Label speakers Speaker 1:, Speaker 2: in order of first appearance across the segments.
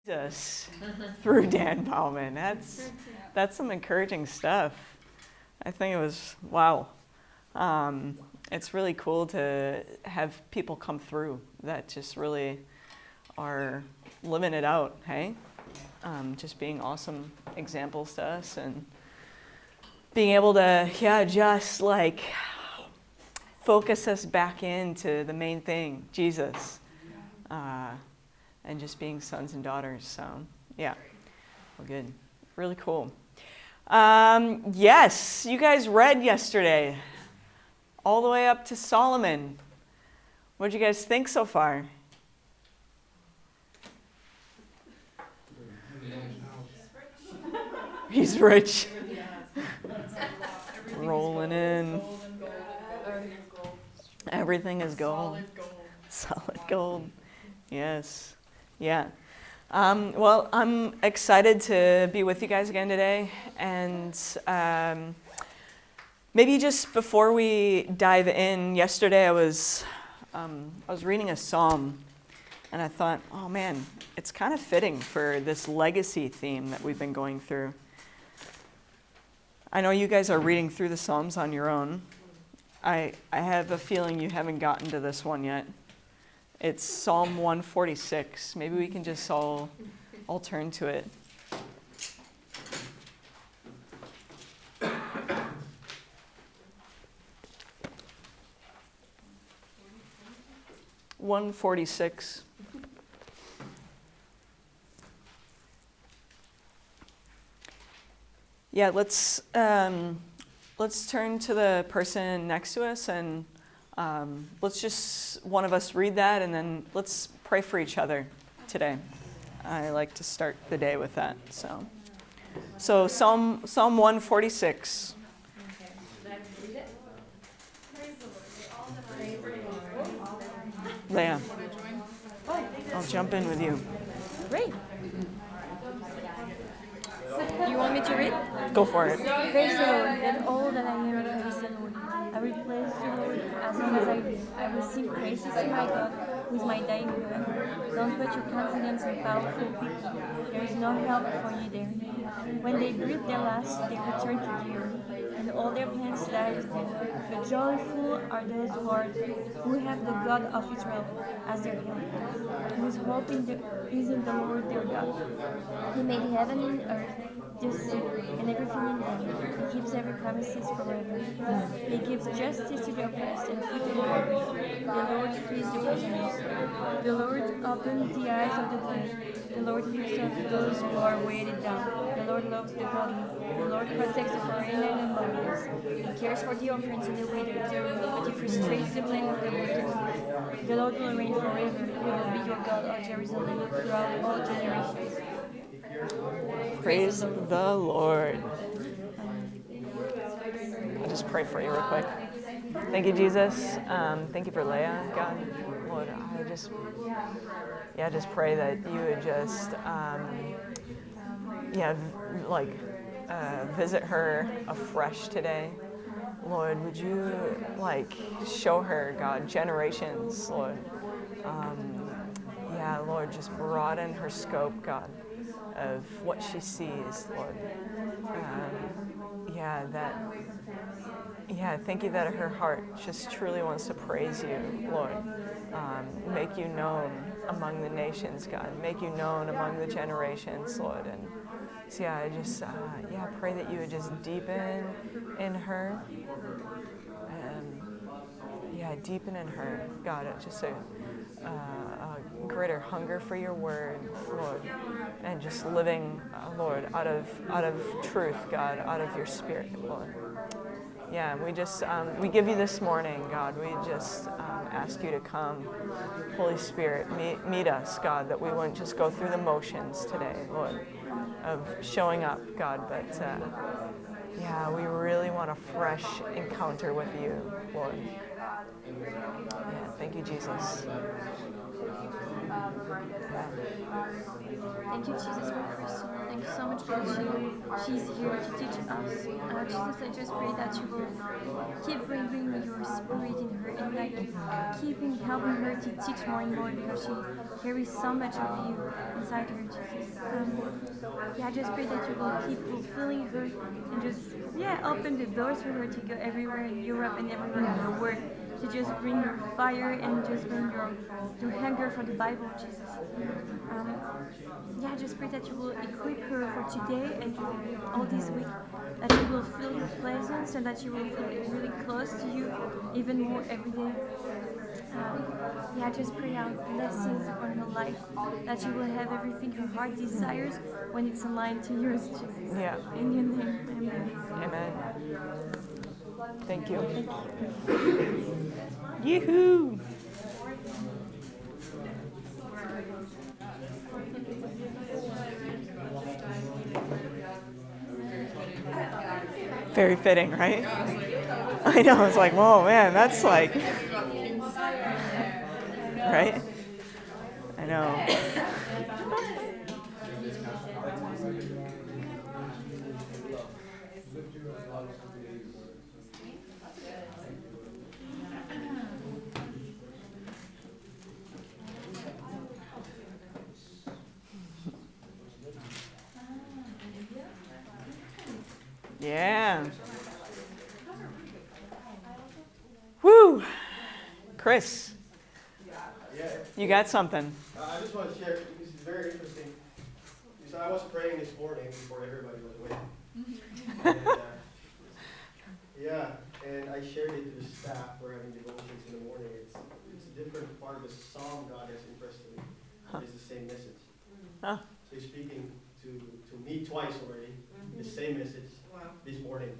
Speaker 1: Jesus through Dan Bauman. That's some encouraging stuff. I think it was, wow. It's really cool to have people come through that just really are living it out, hey? Just being awesome examples to us and being able to, just like focus us back into the main thing, Jesus. And just being sons and daughters. So, well, good. Really cool. Yes, you guys read yesterday all the way up to Solomon. What did you guys think so far? He's rich. Rolling in. Everything is gold. Solid gold. Yes. Yeah. Well, I'm excited to be with you guys again today. And maybe just before we dive in, yesterday I was reading a psalm, and I thought, oh man, it's kind of fitting for this legacy theme that we've been going through. I know you guys are reading through the Psalms on your own. I have a feeling you haven't gotten to this one yet. It's Psalm 146. Maybe we can just all turn to it. (146). Yeah, let's turn to the person next to us and let's just one of us read that, and then let's pray for each other today. I like to start the day with that. So Psalm 146. Leah, I'll jump in with you.
Speaker 2: Great. You want me to read?
Speaker 1: Go for it.
Speaker 2: Praise the Lord, let all that I am praise the Lord. I will praise the Lord as long as I live. I will sing praises to my God with my daily bread. Don't put your confidence in powerful people. There is no help for you there. When they breathe their last, they return to the earth, and all their plans die with them. But joyful are those who have the God of Israel as their help, whose hope is in the Lord their God. He made heaven and earth, the sea, and everything in them. He keeps every promises forever. He gives justice to the oppressed and food to the hungry. The Lord frees the prisoners. The Lord opens the eyes of the blind. The Lord lifts up those who are weighted down. The Lord loves the godly. The Lord protects the foreigner and lowliness. He cares for the orphans and the widows, but he frustrates the plan of the wicked. The Lord will reign forever. He will be your God, O Jerusalem, throughout all generations.
Speaker 1: Praise the Lord. I'll just pray for you real quick. Thank you, Jesus. Thank you for Leah, God. Lord, I just pray that you would just, visit her afresh today. Lord, would you, show her, God, generations, Lord. Lord, just broaden her scope, God, of what she sees, Lord. Thank you that her heart just truly wants to praise you, Lord. Make you known among the nations, God. Make you known among the generations, Lord. And so, I just, pray that you would just deepen in her. Deepen in her, God, just a greater hunger for your word, Lord, and just living, Lord, out of truth, God, out of your spirit, Lord. We just, we give you this morning, God, we just ask you to come, Holy Spirit, meet us, God, that we wouldn't just go through the motions today, Lord, of showing up, God, but we really want a fresh encounter with you, Lord. Thank you you, Jesus.
Speaker 2: Thank you, Jesus, for Krystal. Thank you so much that she's here to teach us. Jesus, I just pray that you will keep bringing your spirit in her and like keeping helping her to teach more and more because she carries so much of you inside her, Jesus. Yeah, I just pray that you will keep fulfilling her and just open the doors for her to go everywhere in Europe and everywhere in the world to just bring your fire and just bring your hunger for the Bible, Jesus. I just pray that you will equip her for today and for all this week, that she will feel your presence and that she will feel really close to you even more every day. I just pray out blessings upon her life, that she will have everything her heart desires when it's aligned to yours, Jesus.
Speaker 1: Yeah.
Speaker 2: In your name, amen.
Speaker 1: Amen. Thank you. Yoo-hoo! Very fitting, right? I know, it's like, whoa, man, that's like, right? I know. Yeah. Woo! Chris, you got something.
Speaker 3: I just want to share, this is very interesting. Because I was praying this morning before everybody was awake. And I shared it to the staff. We're having devotions in the morning. It's a different part of the psalm God has impressed on me. It's the same message.
Speaker 1: Huh.
Speaker 3: So he's speaking to me twice already, the same message this morning.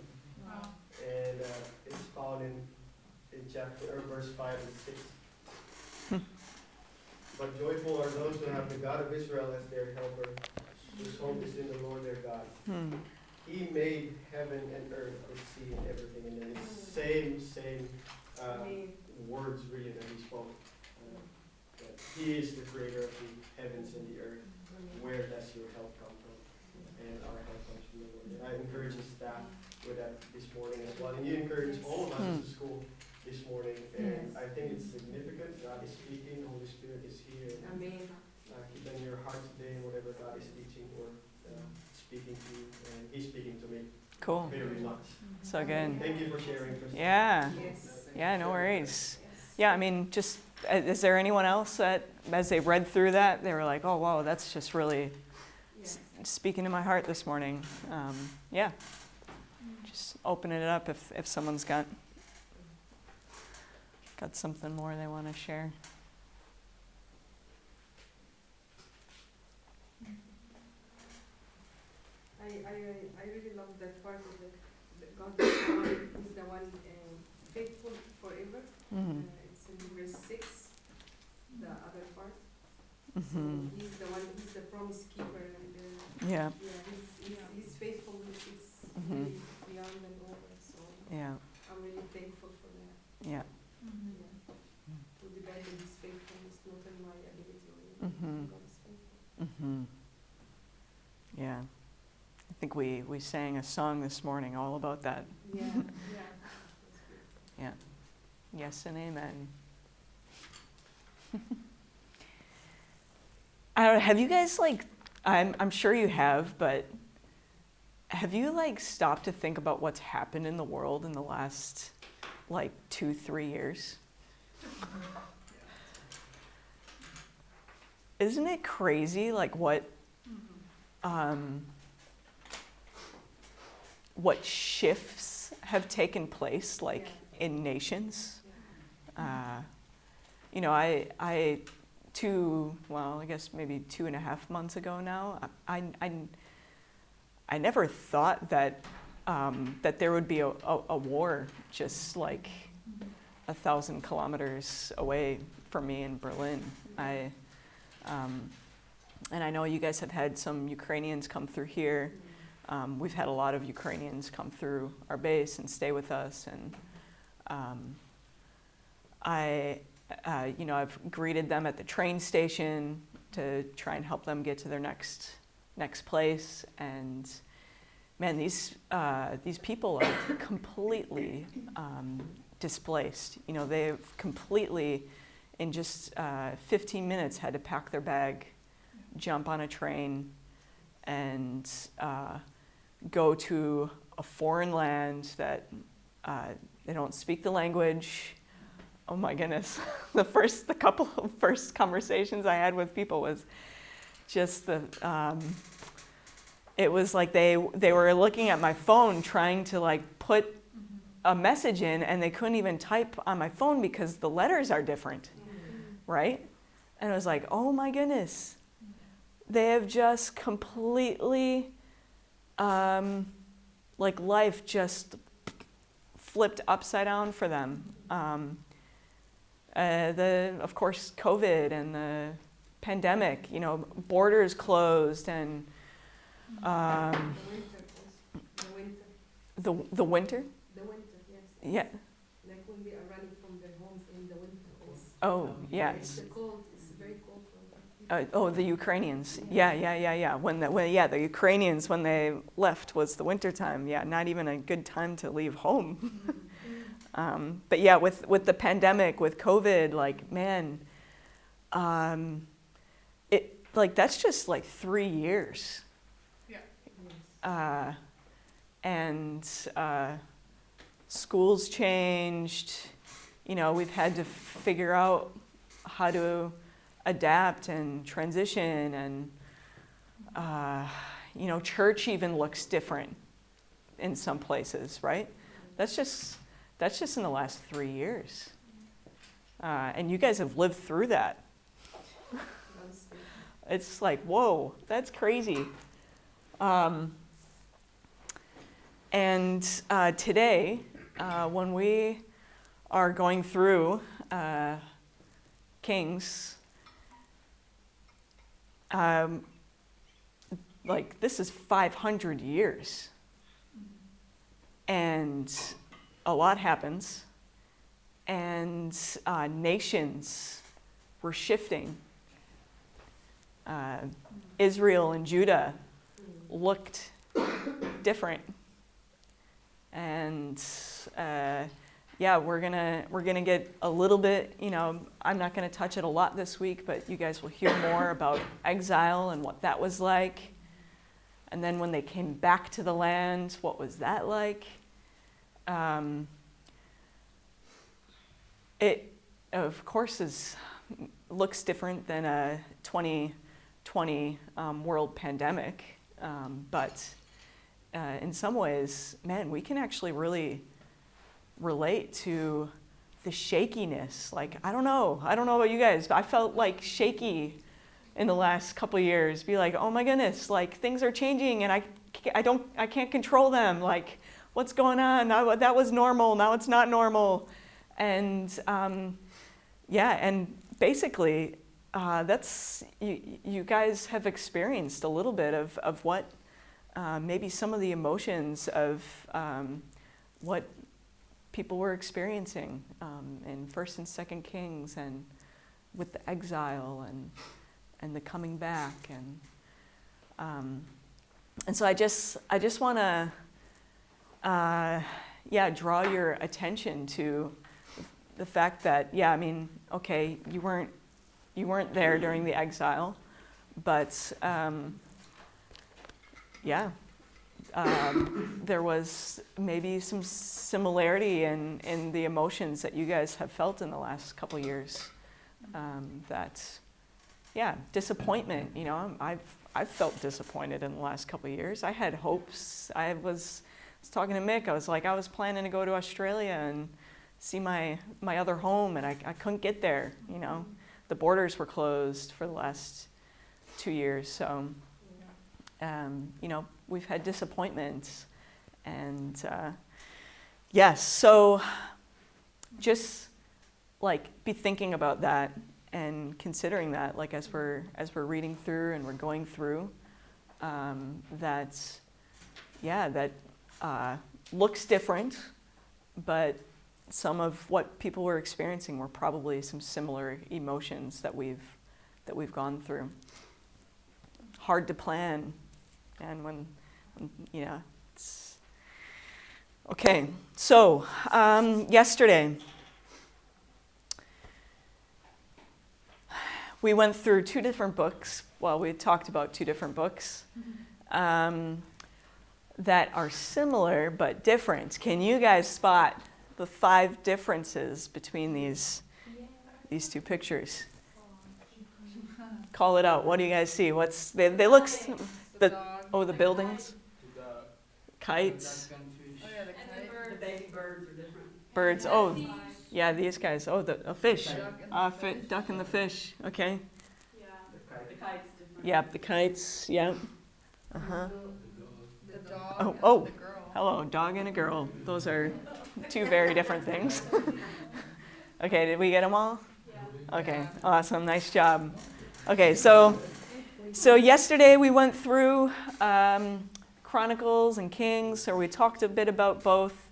Speaker 3: And it's found in verse 5 and 6. But joyful are those who have the God of Israel as their helper, whose hope is in the Lord their God. He made heaven and earth, the sea, and everything. And then it's same words really that he spoke. That he is the creator of the heavens and the earth. Where does your help come from? And our help comes from the Lord. And I encourage the staff with that this morning as well. And you encourage all of us at the school this morning. And I think it's significant. God is speaking. The Holy Spirit is here. Amen. Keep in your heart today whatever God is teaching or speaking to you. And he's speaking to me.
Speaker 1: Cool.
Speaker 3: Very much.
Speaker 1: So good.
Speaker 3: Thank you for sharing, Krystal.
Speaker 1: Yeah. Yeah, no worries. Yeah, I mean, just, is there anyone else that, as they read through that, they were like, oh, wow, that's just really speaking to my heart this morning. Yeah. Just opening it up if someone's got something more they want to share.
Speaker 4: I really love that part of God is the one faithful forever. It's in verse 6, the other part. So he's the one, he's the promise keeper, and he's faithful. It's really beyond and over. So I'm really thankful for that.
Speaker 1: Yeah.
Speaker 4: To depend on his faithfulness, not on my ability or God's faithfulness.
Speaker 1: Yeah. I think we sang a song this morning all about that.
Speaker 4: Yeah. That's good.
Speaker 1: Yeah. Yes and amen. I don't know, have you guys I'm sure you have, but have you stopped to think about what's happened in the world in the last 2-3 years? Isn't it crazy what shifts have taken place in nations? I guess maybe 2.5 months ago now, I never thought that that there would be a war just 1,000 kilometers away from me in Berlin. And I know you guys have had some Ukrainians come through here. We've had a lot of Ukrainians come through our base and stay with us. And I've greeted them at the train station to try and help them get to their next place. And man, these people are completely displaced. They've completely, in just 15 minutes, had to pack their bag, jump on a train, and go to a foreign land that they don't speak the language. Oh my goodness. The couple of first conversations I had with people was just it was like they were looking at my phone trying to like put a message in, and they couldn't even type on my phone because the letters are different, right? And it was like, oh my goodness. They have just completely, like life just flipped upside down for them. Of course, COVID and the pandemic, borders closed, and the winter.
Speaker 4: The winter, yes.
Speaker 1: Yeah.
Speaker 4: Like when they are running from their homes in the winter.
Speaker 1: Oh, yeah.
Speaker 4: It's cold. It's very cold for them.
Speaker 1: The Ukrainians. Yeah. When the Ukrainians, when they left, was the winter time. Yeah, not even a good time to leave home. But yeah, with the pandemic, with COVID, like, man, that's just like 3 years.
Speaker 4: Yes.
Speaker 1: And schools changed. We've had to figure out how to adapt and transition, and church even looks different in some places, right? That's just in the last 3 years. And you guys have lived through that. It's like, whoa, that's crazy. And today, when we are going through Kings, like this is 500 years. And a lot happens, and nations were shifting. Israel and Judah looked different, and we're gonna get a little bit. I'm not gonna touch it a lot this week, but you guys will hear more about exile and what that was like, and then when they came back to the land, what was that like? It, of course, looks different than a 2020 world pandemic, but in some ways, man, we can actually really relate to the shakiness. Like, I don't know about you guys, but I felt like shaky in the last couple of years. Be like, oh my goodness, like things are changing, and I can't control them. Like, what's going on? That was normal. Now it's not normal. And and basically, that's you guys have experienced a little bit of what maybe some of the emotions of what people were experiencing in First and Second Kings, and with the exile and the coming back, and so I just want to draw your attention to the fact that okay, you weren't there during the exile, but there was maybe some similarity in the emotions that you guys have felt in the last couple of years. Disappointment. I've felt disappointed in the last couple of years. I had hopes. I was talking to Mick. I was planning to go to Australia and see my other home, and I couldn't get there. The borders were closed for the last 2 years, so we've had disappointments, and so just be thinking about that and considering that, as we're reading through and we're going through, that looks different, but some of what people were experiencing were probably some similar emotions that we've gone through. Hard to plan, and when it's okay. So yesterday we went through two different books. Well, we talked about two different books that are similar but different. Can you guys spot the 5 differences between these two pictures? Call it out. What do you guys see? They look the buildings, kites,
Speaker 5: The baby birds are different.
Speaker 1: birds. Oh, yeah, these guys. Oh, a fish, duck and the fish. Okay.
Speaker 5: The kite's different.
Speaker 1: Yep, the kites. Yep. Uh-huh.
Speaker 6: The dog
Speaker 1: Oh,
Speaker 6: and the girl.
Speaker 1: hello, dog and a girl. Those are 2 very different things. Okay, did we get them all? Okay, awesome, nice job. Okay, so yesterday we went through Chronicles and Kings, or we talked a bit about both.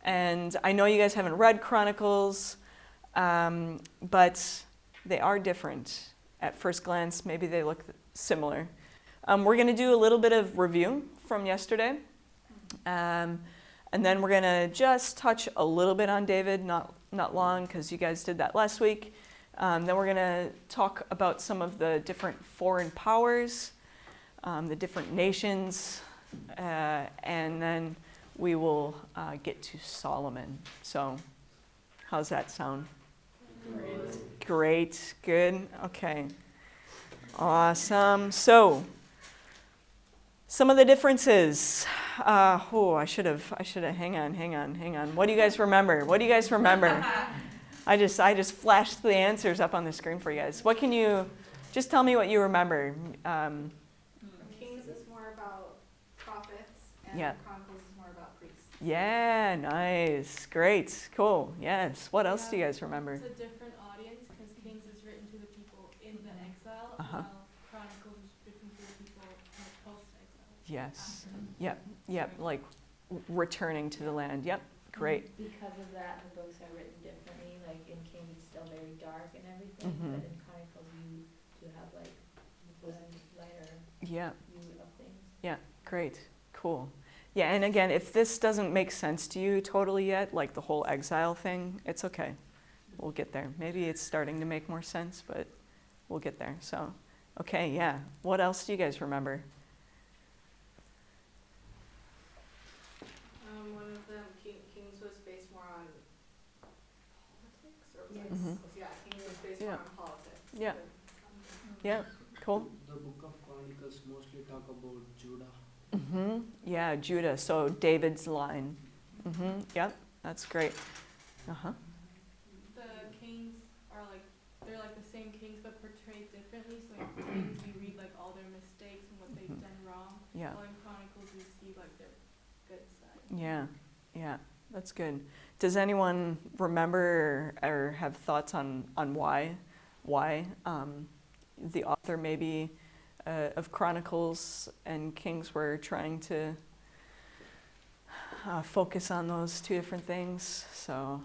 Speaker 1: And I know you guys haven't read Chronicles, but they are different. At first glance, maybe they look similar. We're going to do a little bit of review from yesterday. And then we're going to just touch a little bit on David, not long, because you guys did that last week. Then we're going to talk about some of the different foreign powers, the different nations, and then we will get to Solomon. So how's that sound? Great, good, okay. Awesome. So some of the differences. I should have. Hang on. What do you guys remember? I just flashed the answers up on the screen for you guys. What can you? Just tell me what you remember.
Speaker 7: Kings is more about prophets, and
Speaker 1: Yeah.
Speaker 7: Chronicles is more about priests.
Speaker 1: Yeah, nice, great, cool. Yes. What else do you guys remember?
Speaker 8: It's a different audience because Kings is written to the people in the exile,
Speaker 1: Uh-huh.
Speaker 8: while Chronicles is written to the people in the post-exile.
Speaker 1: Yes. Yep. Like returning to the land. Yep. Great.
Speaker 2: Because of that, the books are written differently. Like in Kings, it's still very dark and everything,
Speaker 1: Mhm.
Speaker 2: but in Chronicles, you do have like lighter
Speaker 1: Yeah.
Speaker 2: view of things.
Speaker 1: Great. Cool. Yeah, and again, if this doesn't make sense to you totally yet, like the whole exile thing, it's okay. We'll get there. Maybe it's starting to make more sense, but we'll get there. So, okay, yeah. What else do you guys remember?
Speaker 7: One of them, Kings was based more on politics, or was
Speaker 2: Yes.
Speaker 1: Mhm.
Speaker 7: Kings was based
Speaker 1: Yeah.
Speaker 7: more on politics.
Speaker 1: Yeah.
Speaker 7: But,
Speaker 1: Yeah, cool.
Speaker 9: The Book of Chronicles mostly talk about Judah.
Speaker 1: Yeah, Judah. So David's line. Yep, that's great.
Speaker 8: The kings are they're like the same kings but portrayed differently. So in Kings you read like all their mistakes and what they've done wrong.
Speaker 1: Yeah.
Speaker 8: While in Chronicles you see like their good side.
Speaker 1: Yeah, that's good. Does anyone remember or have thoughts on why the author maybe of Chronicles and Kings were trying to focus on those 2 different things? So,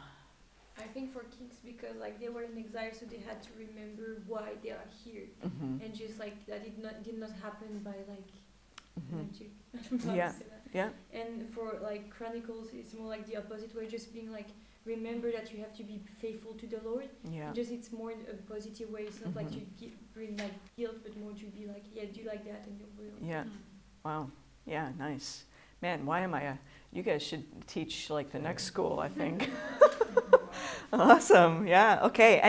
Speaker 2: I think for Kings, because like they were in exile, so they had to remember why they are here, and just like that did not happen by like magic. I don't know how
Speaker 1: Yeah.
Speaker 2: to say that.
Speaker 1: Yeah.
Speaker 2: And for like Chronicles, it's more like the opposite way, just being like, remember that you have to be faithful to the Lord.
Speaker 1: Yeah.
Speaker 2: Just it's more in a positive way. It's not like you bring like guilt, but more to be like, yeah, do like that and you will.
Speaker 1: Yeah. Wow. Yeah, nice. Man, why am I you guys should teach like the next school, I think. Awesome. Yeah. Okay.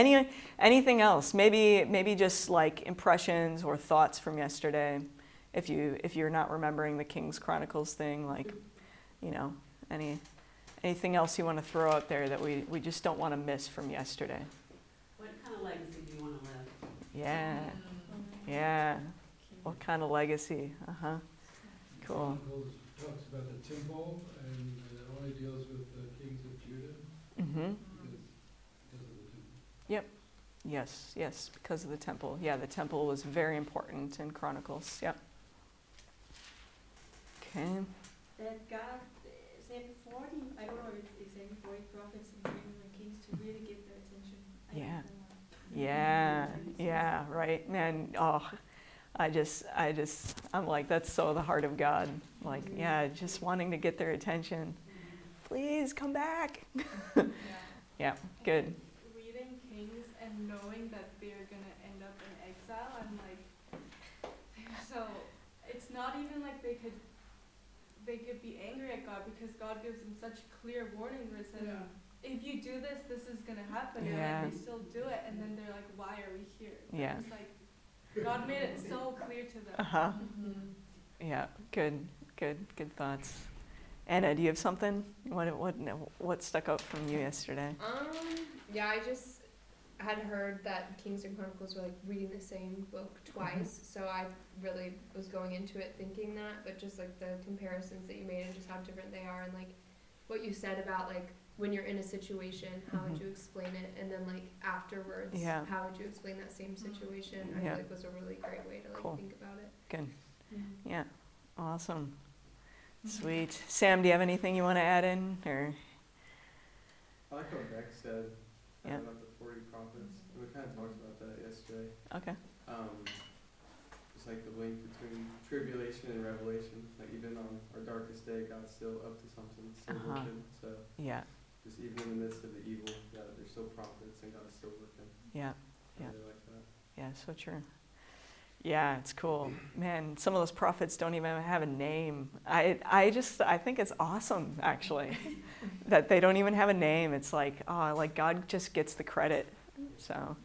Speaker 1: Anything else? Maybe just like impressions or thoughts from yesterday. If you're not remembering the King's Chronicles thing, like, anything else you want to throw out there that we just don't want to miss from yesterday?
Speaker 5: What kind of legacy do you want to live?
Speaker 1: Yeah. What kind of legacy? Cool.
Speaker 10: Chronicles talks about the temple, and it only deals with the kings of Judah because of the temple.
Speaker 1: Yes, because of the temple. Yeah, the temple was very important in Chronicles. Yep. Okay.
Speaker 11: That God said before him, I don't know if he said before him,
Speaker 8: prophets and dreamers and kings to really get their attention. I
Speaker 1: Yeah.
Speaker 8: like them a lot.
Speaker 1: Yeah, right, man. Oh, I'm like, that's so the heart of God. Like, yeah, just wanting to get their attention. Please come back. Yeah, good.
Speaker 8: Reading Kings and knowing that they're gonna end up in exile, I'm like, so it's not even like they could be angry at God because God gives them such clear warning where it says, if you do this, this is gonna happen, and
Speaker 1: Yeah.
Speaker 8: like they still do it, and then they're like, why are we here? But
Speaker 1: Yeah.
Speaker 8: it's like God made it so clear to them.
Speaker 1: Uh-huh. Yeah, good thoughts. Anna, do you have something? What stuck out from you yesterday?
Speaker 6: Yeah, I just had heard that Kings and Chronicles were like reading the same book twice, so I really was going into it thinking that, but just like the comparisons that you made and just how different they are, and like what you said about like when you're in a situation, how would you explain it, and then like afterwards, how would you explain that same situation? I feel like was a really great way to like think about it.
Speaker 1: Good. Yeah, awesome. Sweet. Sam, do you have anything you want to add in, or?
Speaker 11: I like what Beck said about the 40 prophets. We kind of talked about that yesterday.
Speaker 1: Okay.
Speaker 11: It's like the link between tribulation and revelation. Like even on our darkest day, God's still up to something, still working. So just even in the midst of the evil, there's still prophets and God's still working.
Speaker 1: Yeah.
Speaker 11: I really like that.
Speaker 1: Yeah, so true. Yeah, it's cool. Man, some of those prophets don't even have a name. I think it's awesome, actually, that they don't even have a name. It's like, like God just gets the credit. So,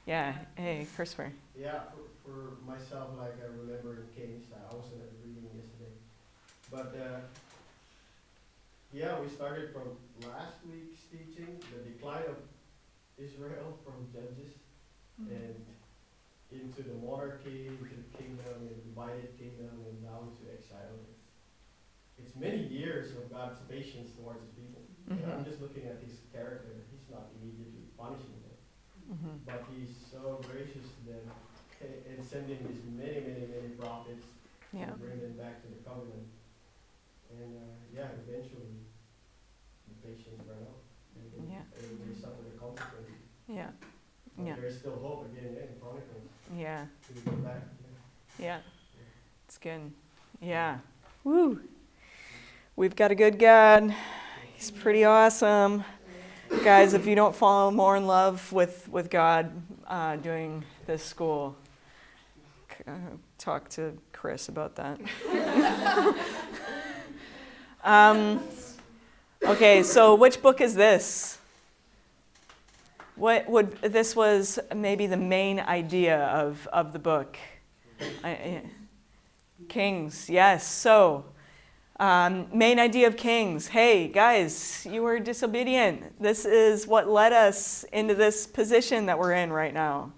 Speaker 1: yeah. Hey, Christopher.
Speaker 3: Yeah, for myself, like I remember in Kings, I wasn't at the reading yesterday. But, we started from last week's teaching, the decline of Israel from Judges, and into the monarchy, into the kingdom, and divided kingdom, and now into exile. It's many years of God's patience towards his people. And I'm just looking at his character. He's not immediately punishing them, but he's so gracious to them and sending these many prophets to bring them back to the covenant. And eventually the patience ran out, and they suffer the consequences. Yeah. But there's still hope again in Chronicles.
Speaker 1: Yeah.
Speaker 3: To go back.
Speaker 1: Yeah. It's good. Yeah. Woo. We've got a good God. He's pretty awesome. Guys, if you don't fall more in love with God doing this school, talk to Chris about that. Okay, so which book is this? This was maybe the main idea of the book. Kings, yes. So, main idea of Kings. Hey, guys, you were disobedient. This is what led us into this position that we're in right now.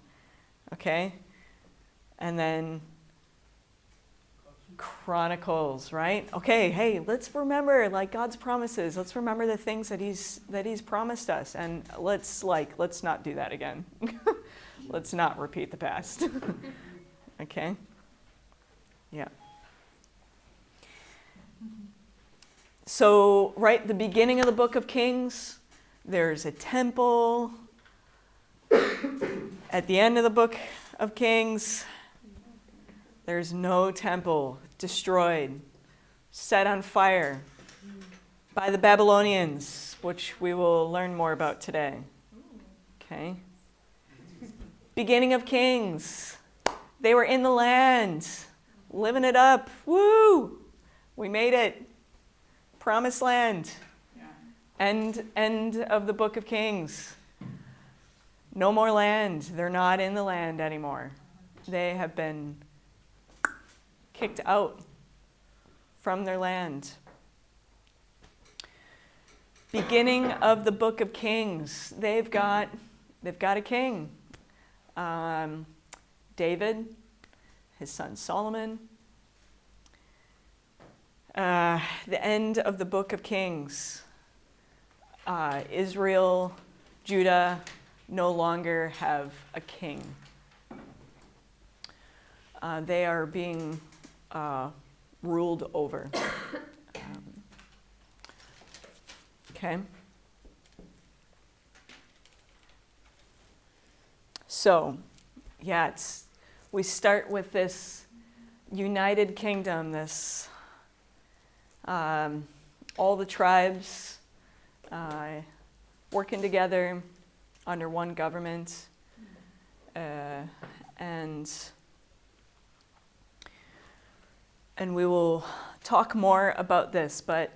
Speaker 1: Okay? And then Chronicles, right? Okay, hey, let's remember like God's promises. Let's remember the things that He's promised us, and let's not do that again. Let's not repeat the past. Okay? Yeah. So, right, the beginning of the book of Kings, there's a temple. At the end of the book of Kings, there's no temple, destroyed, set on fire by the Babylonians, which we will learn more about today. Okay? Beginning of Kings, they were in the land, living it up. Woo! We made it. Promised land. End of the book of Kings. No more land. They're not in the land anymore. They have been kicked out from their land. Beginning of the book of Kings. They've got a king. David, his son Solomon. The end of the book of Kings. Israel, Judah no longer have a king. They are being ruled over. Okay. So, yeah, we start with this united kingdom, this all the tribes working together under one government, and we will talk more about this, but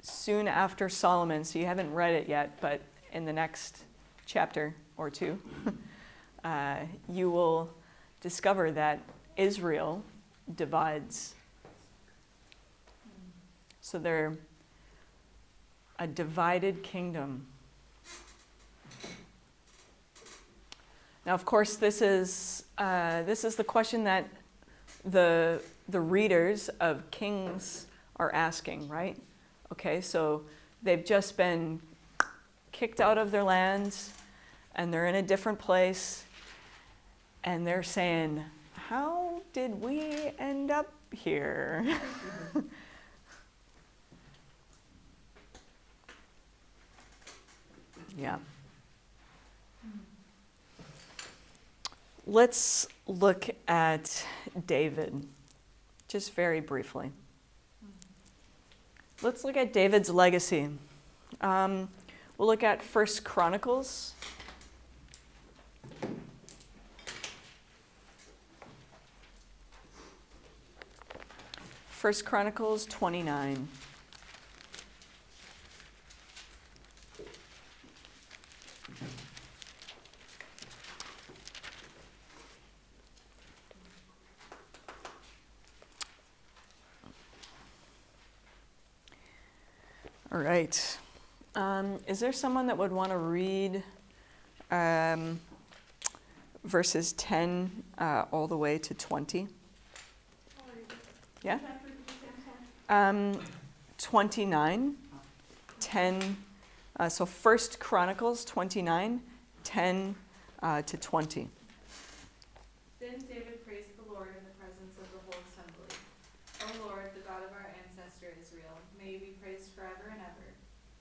Speaker 1: soon after Solomon, so you haven't read it yet, but in the next chapter or two, you will discover that Israel divides. So they're a divided kingdom. Now, of course, this is the question that the readers of Kings are asking, right? Okay, so they've just been kicked out of their lands, and they're in a different place, and they're saying, how did we end up here? Yeah. Let's look at David, just very briefly. Let's look at David's legacy. We'll look at 1 Chronicles. 1 Chronicles 29. All right. Is there someone that would want to read verses 10 all the way to 20? Yeah? 29, 10. So 1 Chronicles 29, 10 to 20.
Speaker 7: Then David praised the Lord in the presence of the whole assembly. O Lord, the God of our ancestor Israel, may you be praised forever and ever.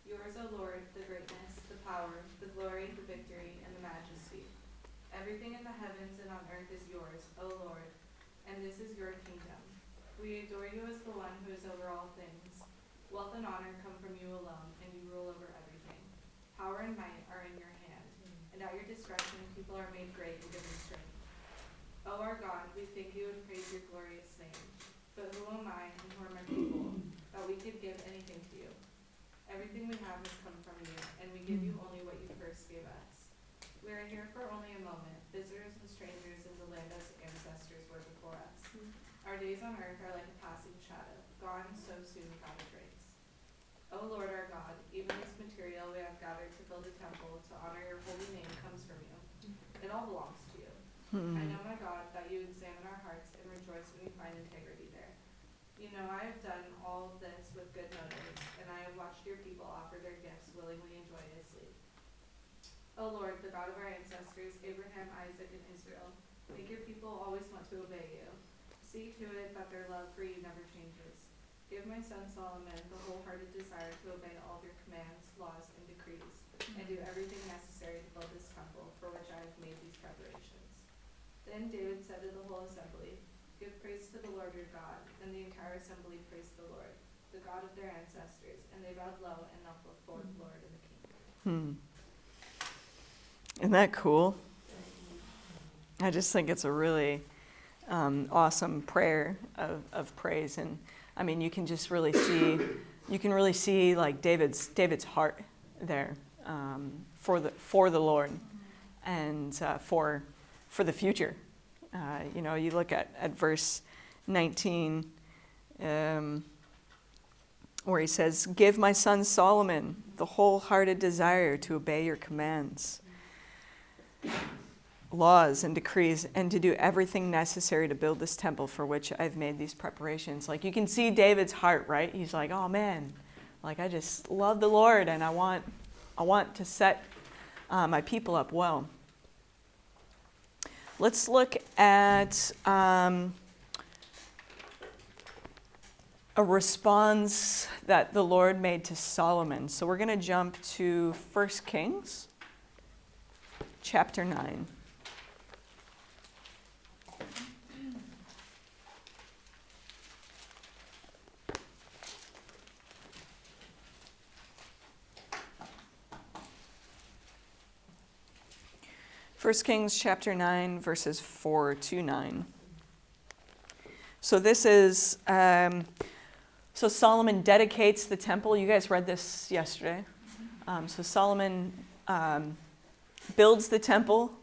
Speaker 7: Yours, O Lord, the greatness, the power, the glory, the victory, and the majesty. Everything in the heavens and on earth is yours, O Lord, and this is your kingdom. We adore you as the one who is over all things. Wealth and honor come from you alone, and you rule over everything. Power and might are in your hand, and at your discretion people are made great and given strength. O our God, we thank you and praise your glorious name. But who am I and who are my people, that we could give anything to you? Everything we have has come from you, and we give you only what you first gave us. We are here for only a moment, visitors and strangers in the land as ancestors were before us. Our days on earth are like a passing shadow, gone so soon God breaks. O Lord our God, even this material we have gathered to build a temple to honor your holy name comes from you. It all belongs to you. I know, my God, that you examine our hearts and rejoice when we find integrity there. You know I have done all this with good motives, and I have watched your people offer their gifts willingly and joyously. O Lord, the God of our ancestors, Abraham, Isaac, and Israel, make your people always want to obey you. See to it that their love for you never changes. Give my son Solomon the wholehearted desire to obey all of your commands, laws, and decrees, and do everything necessary to build this temple for which I have made these preparations. Then David said to the whole assembly, give praise to the Lord your God. And the entire assembly praised the Lord, the God of their ancestors, and they bowed low and knelt before the Lord and the king.
Speaker 1: Isn't that cool? I just think it's a really awesome prayer of praise, and I mean you can just really see like David's heart there for the Lord and for the future. You look at verse 19 where he says, give my son Solomon the wholehearted desire to obey your commands, laws and decrees, and to do everything necessary to build this temple for which I've made these preparations. Like you can see David's heart, right? He's like, oh man, like I just love the Lord and I want to set my people up well. Let's look at a response that the Lord made to Solomon. So we're going to jump to 1 Kings. chapter 9. First Kings chapter 9, verses 4 to 9. So this is, so Solomon dedicates the temple. You guys read this yesterday. So Solomon builds the temple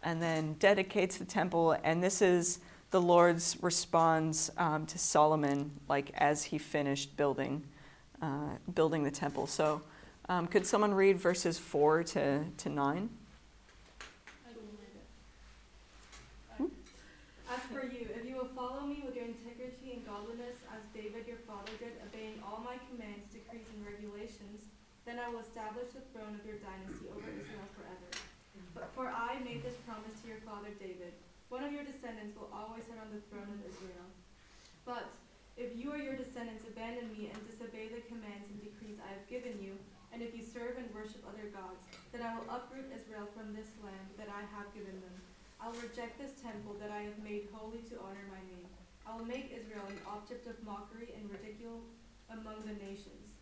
Speaker 1: and then dedicates the temple. And this is the Lord's response to Solomon, like as he finished building the temple. So could someone read verses 4 to 9?
Speaker 8: As for you, if you will follow me with your integrity and godliness, as David your father did, obeying all my commands, decrees, and regulations, then I will establish the throne of your dynasty over Israel forever. But for I made this promise to your father David, one of your descendants will always sit on the throne of Israel. But if you or your descendants abandon me and disobey the commands and decrees I have given you, and if you serve and worship other gods, then I will uproot Israel from this land that I have given them. I will reject this temple that I have made holy to honor my name. I will make Israel an object of mockery and ridicule among the nations.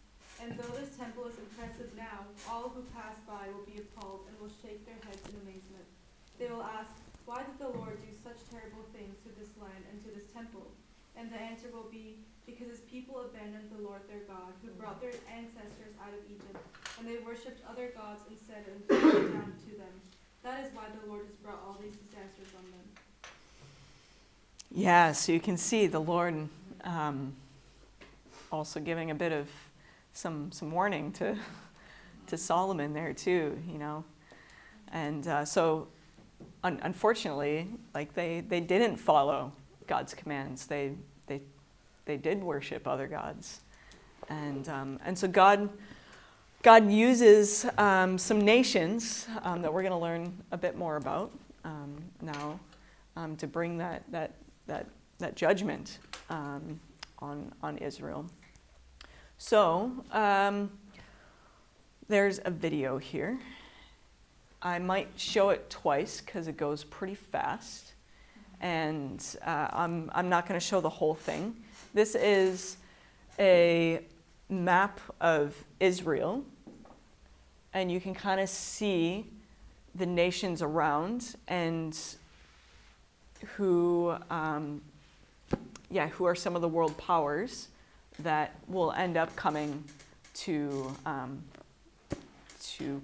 Speaker 8: And though this temple is impressive now, all who pass by will be appalled and will shake their heads in amazement. They will ask, why did the Lord do such terrible things to this land and to this temple? And the answer will be, because his people abandoned the Lord their God, who brought their ancestors out of Egypt, and they worshipped other gods instead and bowed down to them. That is why the Lord has brought all these disasters on them.
Speaker 1: Yeah, so you can see the Lord also giving a bit of some warning to Solomon there too, you know. And so unfortunately, like they didn't follow God's commands. They did worship other gods. And so God uses some nations that we're going to learn a bit more about now to bring that judgment on Israel. So there's a video here. I might show it twice because it goes pretty fast, and I'm not going to show the whole thing. This is a map of Israel, and you can kind of see the nations around and who are some of the world powers that will end up coming to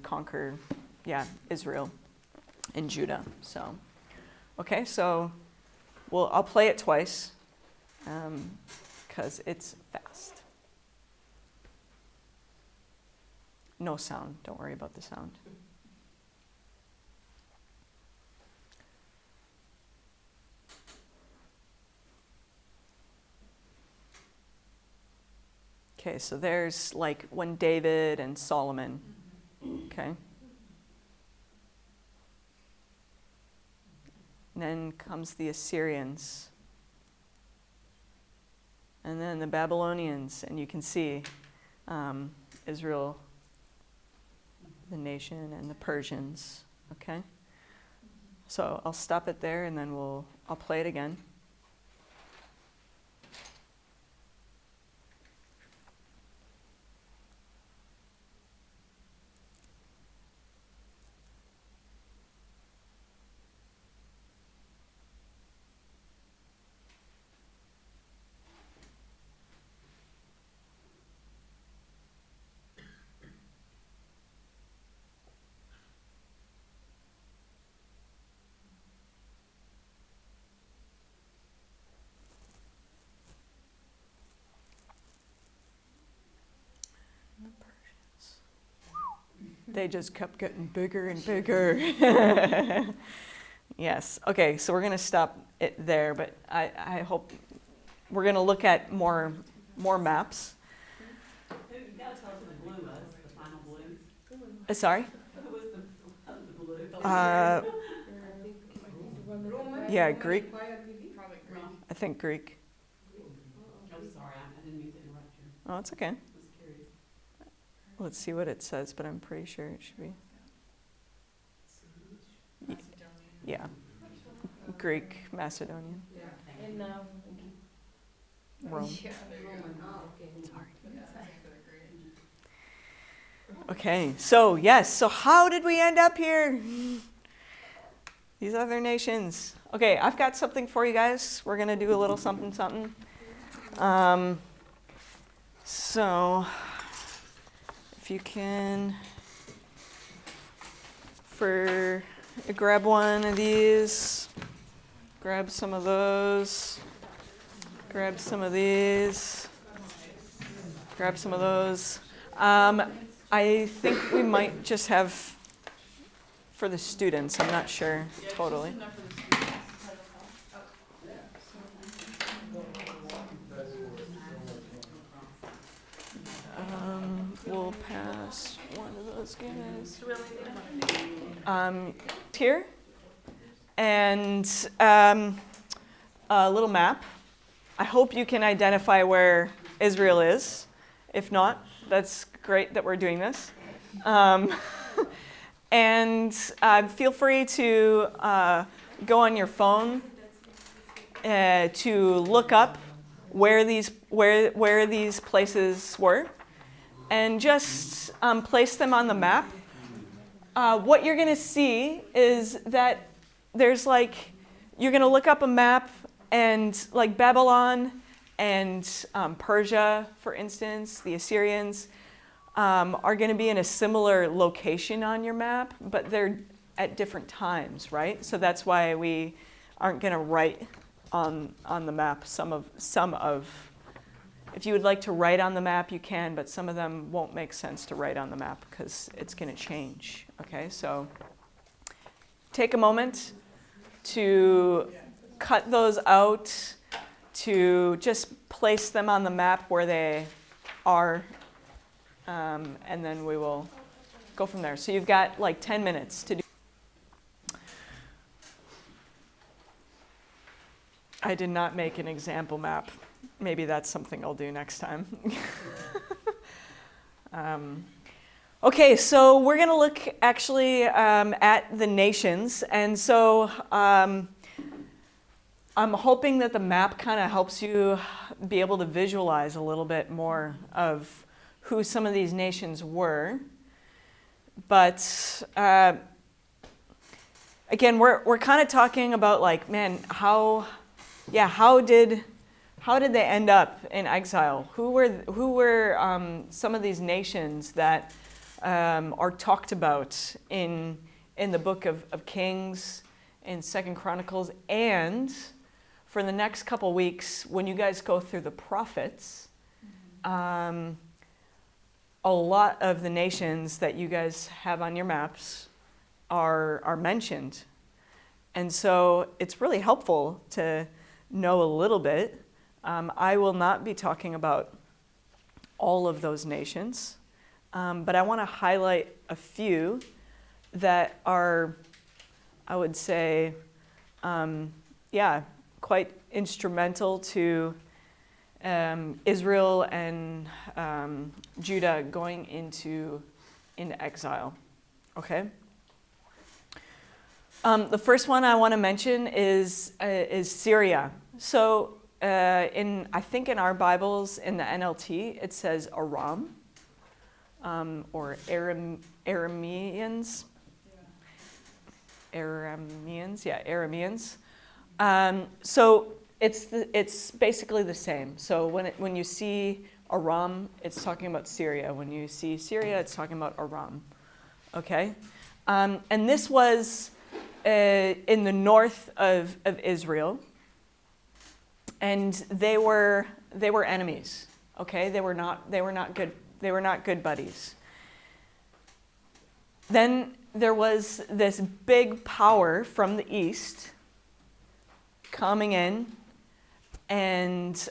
Speaker 1: conquer Israel and Judah. So okay, so I'll play it twice because it's fast. No sound. Don't worry about the sound. Okay, so there's like when David and Solomon. Okay. And then comes the Assyrians. And then the Babylonians, and you can see Israel, the nation, and the Persians. Okay? So I'll stop it there, and then I'll play it again. They just kept getting bigger and bigger. Yes. Okay, so we're going to stop it there, but I hope we're going to look at more maps.
Speaker 5: You gotta tell us who the blue was, the final blue.
Speaker 1: Sorry?
Speaker 5: Who was the blue?
Speaker 1: Yeah, Greek.
Speaker 6: Probably Greek.
Speaker 1: I think Greek.
Speaker 5: I'm sorry, I didn't mean to interrupt you.
Speaker 1: Oh, it's okay.
Speaker 5: I was curious.
Speaker 1: Let's see what it says, but I'm pretty sure it should be. Greek, Macedonian,
Speaker 2: And
Speaker 1: Rome.
Speaker 6: Yeah.
Speaker 1: Sorry. Okay, so yes, so how did we end up here? These other nations. Okay, I've got something for you guys. We're going to do a little something, something. So, if you can, grab one of these, grab some of those, grab some of these, grab some of those. I think we might just have for the students. I'm not sure totally. We'll pass one of those guys. Here. And a little map. I hope you can identify where Israel is. If not, that's great that we're doing this. And feel free to go on your phone to look up where these places were, and just place them on the map. What you're going to see is that there's you're going to look up a map, and like Babylon and Persia, for instance, the Assyrians, are going to be in a similar location on your map, but they're at different times, right? So that's why we aren't going to write on the map some of. If you would like to write on the map, you can, but some of them won't make sense to write on the map because it's going to change. Okay, so take a moment to cut those out, to just place them on the map where they are, and then we will go from there. So you've got 10 minutes to do. I did not make an example map. Maybe that's something I'll do next time. Okay, so we're going to look actually at the nations. And so I'm hoping that the map kind of helps you be able to visualize a little bit more of who some of these nations were. But again, we're kind of talking about how did they end up in exile? Who were some of these nations that are talked about in the book of Kings, in 2 Chronicles, and for the next couple weeks, when you guys go through the prophets, a lot of the nations that you guys have on your maps are mentioned. And so it's really helpful to know a little bit. I will not be talking about all of those nations, but I want to highlight a few that are, I would say, quite instrumental to Israel and Judah going into exile. Okay. The first one I want to mention is Syria. So I think in our Bibles, in the NLT, it says Aram, or Arameans. Arameans. So it's basically the same. So when you see Aram, it's talking about Syria. When you see Syria, it's talking about Aram. Okay, and this was in the north of Israel. And they were enemies. Okay, they were not good. They were not good buddies. Then there was this big power from the east coming in, and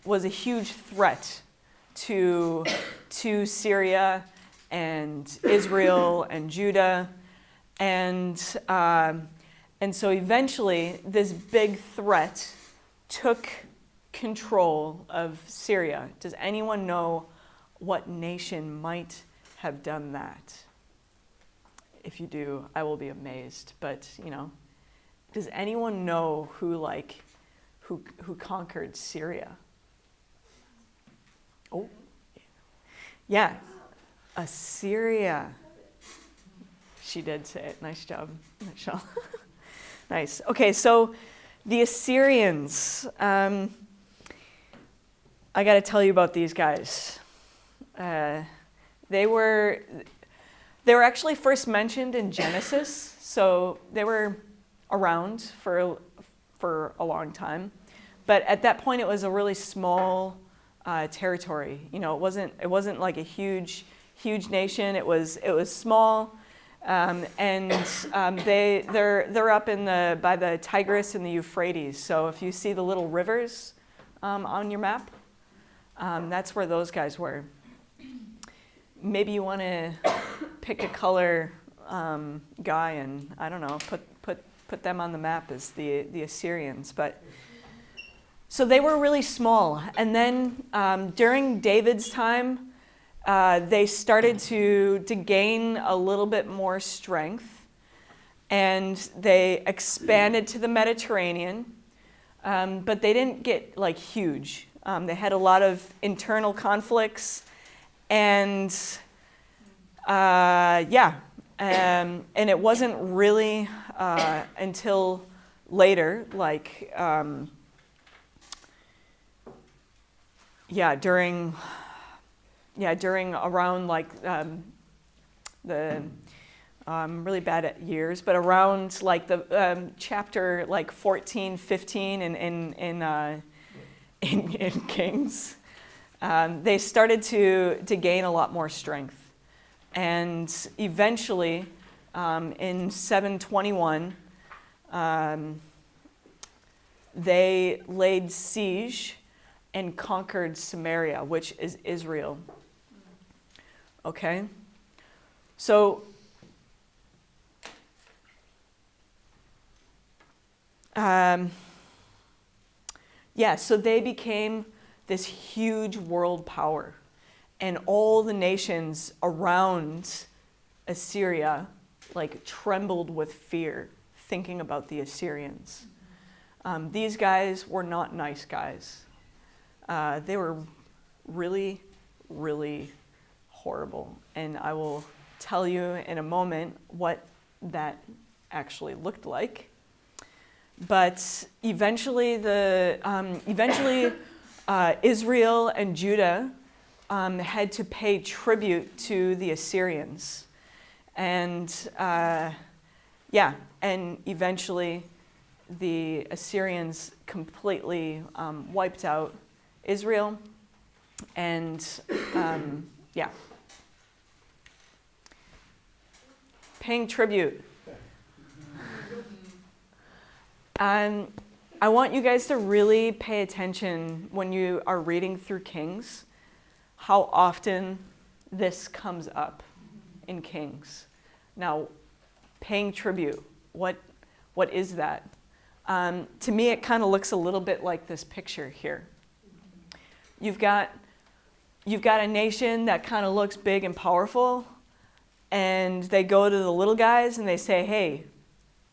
Speaker 1: was a huge threat to Syria and Israel and Judah, and so eventually this big threat took control of Syria. Does anyone know what nation might have done that? If you do, I will be amazed. But, Does anyone know who conquered Syria? Oh, yeah, Assyria. She did say it. Nice job, Michelle. Nice. Okay, so the Assyrians. I got to tell you about these guys. They were actually first mentioned in Genesis, so they were around for a long time. But at that point, it was a really small territory. You know, it wasn't like a huge nation. It was small, and they're up by the Tigris and the Euphrates. So if you see the little rivers on your map, that's where those guys were. Maybe you want to pick a color guy and, I don't know, put them on the map as the Assyrians. But so they were really small. And then during David's time, they started to gain a little bit more strength. And they expanded to the Mediterranean. But they didn't get like huge. They had a lot of internal conflicts. And and it wasn't really until later, like during around like the really bad at years, but around like the chapter like 14, 15 in Kings. They started to gain a lot more strength. And eventually, in 721, they laid siege and conquered Samaria, which is Israel. Okay? So, so they became this huge world power. And all the nations around Assyria like trembled with fear thinking about the Assyrians. These guys were not nice guys. They were really, really horrible. And I will tell you in a moment what that actually looked like. But eventually Israel and Judah had to pay tribute to the Assyrians. And and eventually the Assyrians completely wiped out Israel. And paying tribute. I want you guys to really pay attention when you are reading through Kings, how often this comes up in Kings. Now, paying tribute, what is that? To me, it kind of looks a little bit like this picture here. You've got a nation that kind of looks big and powerful, and they go to the little guys and they say, hey,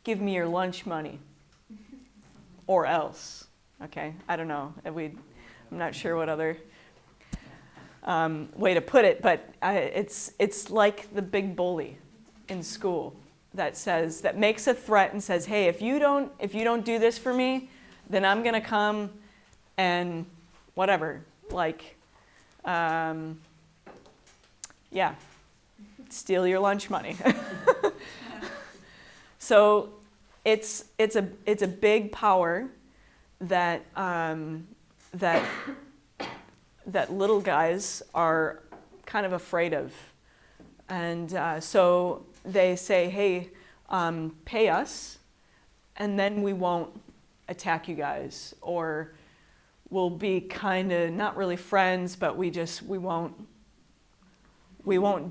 Speaker 1: give me your lunch money. Or else, okay? I don't know. I'm not sure what other way to put it, but it's like the big bully in school that makes a threat and says, hey, if you don't do this for me, then I'm gonna come and whatever, like, steal your lunch money. So it's a big power that little guys are kind of afraid of, and so they say, "Hey, pay us, and then we won't attack you guys, or we'll be kind of not really friends, but we won't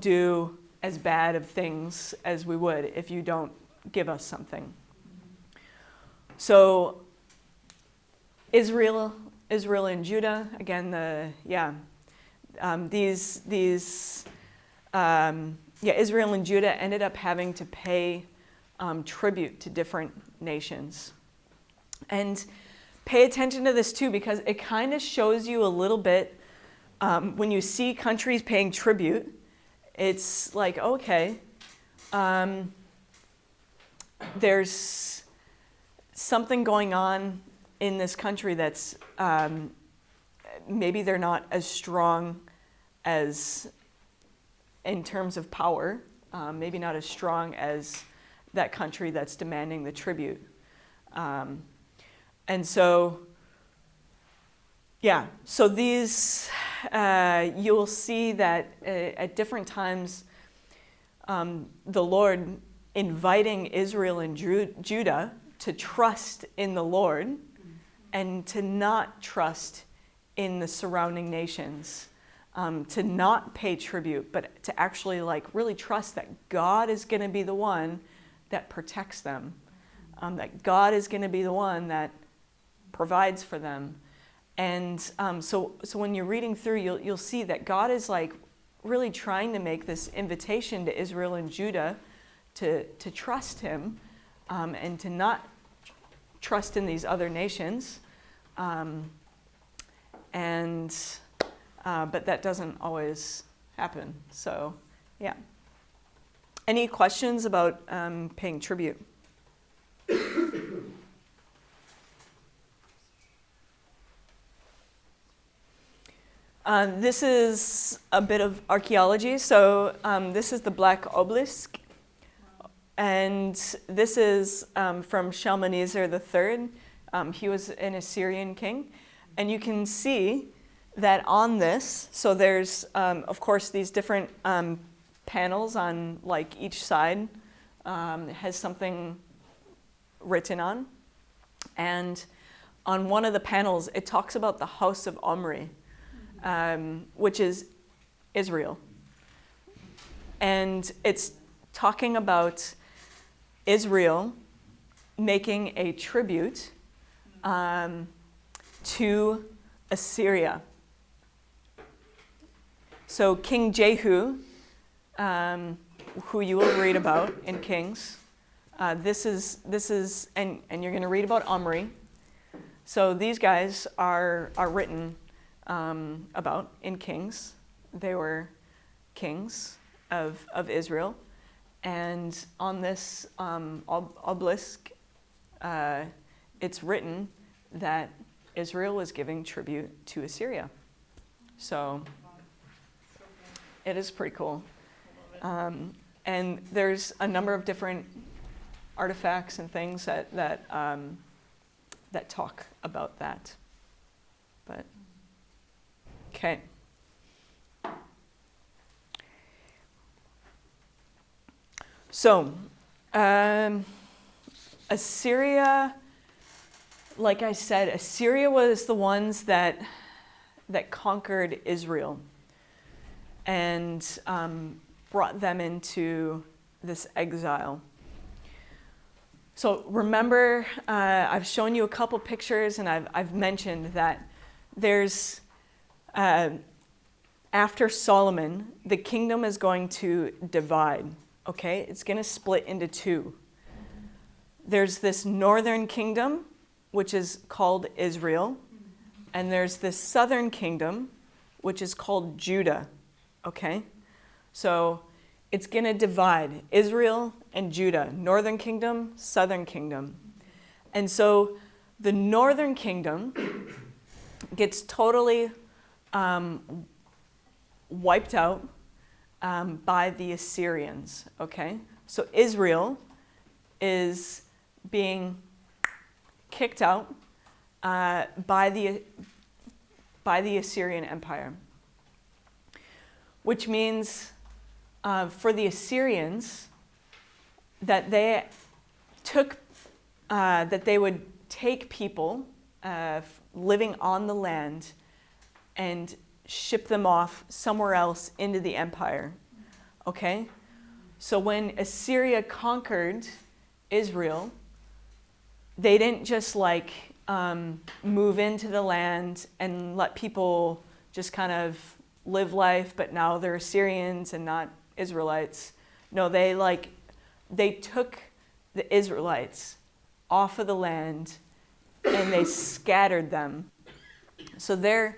Speaker 1: do as bad of things as we would if you don't give us something." So Israel and Judah, again, Israel and Judah ended up having to pay tribute to different nations. And pay attention to this too, because it kind of shows you a little bit, when you see countries paying tribute, it's like, okay, there's something going on in this country that's maybe they're not as strong as in terms of power, maybe not as strong as that country that's demanding the tribute. And so, yeah, so these, you'll see that at different times, the Lord inviting Israel and Judah to trust in the Lord and to not trust in the surrounding nations, to not pay tribute, but to actually like really trust that God is going to be the one that protects them, that God is going to be the one that provides for them. And so when you're reading through, you'll see that God is like really trying to make this invitation to Israel and Judah to trust him, and to not trust in these other nations. But that doesn't always happen. So, yeah. Any questions about paying tribute? This is a bit of archaeology. So this is the Black Obelisk. And this is from Shalmaneser III. He was an Assyrian king. And you can see that on this, so there's, of course, these different panels on like each side has something written on. And on one of the panels, it talks about the house of Omri, which is Israel. And it's talking about Israel making a tribute to Assyria. So King Jehu, who you will read about in Kings, this is, and you're going to read about Omri. So these guys are written about in Kings. They were kings of Israel. And on this obelisk, it's written that Israel was giving tribute to Assyria. So it is pretty cool. And there's a number of different artifacts and things that talk about that. But, okay. So, Assyria, like I said, Assyria was the ones that conquered Israel and brought them into this exile. So remember, I've shown you a couple pictures, and I've mentioned that there's, after Solomon, the kingdom is going to divide. Okay, it's going to split into two. There's this northern kingdom, which is called Israel, and there's this southern kingdom, which is called Judah. Okay, so it's going to divide Israel and Judah, northern kingdom, southern kingdom. And so the northern kingdom gets totally wiped out by the Assyrians, okay? So Israel is being kicked out by the Assyrian Empire, which means for the Assyrians that they would take people living on the land and ship them off somewhere else into the empire, okay? So when Assyria conquered Israel, they didn't just like move into the land and let people just kind of live life, but now they're Assyrians and not Israelites. No, they took the Israelites off of the land and they scattered them. So the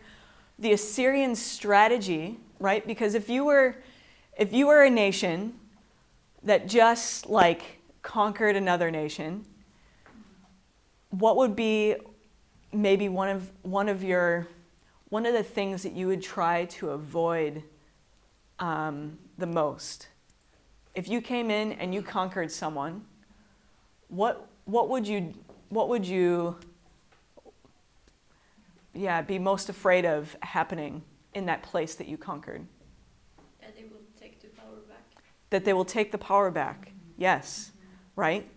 Speaker 1: Assyrian strategy, right? Because if you were a nation that just like conquered another nation, what would be maybe one of the things that you would try to avoid the most? If you came in and you conquered someone, what would you be most afraid of happening in that place that you conquered?
Speaker 2: That they will take the power back.
Speaker 1: That they will take the power back. Yes, right?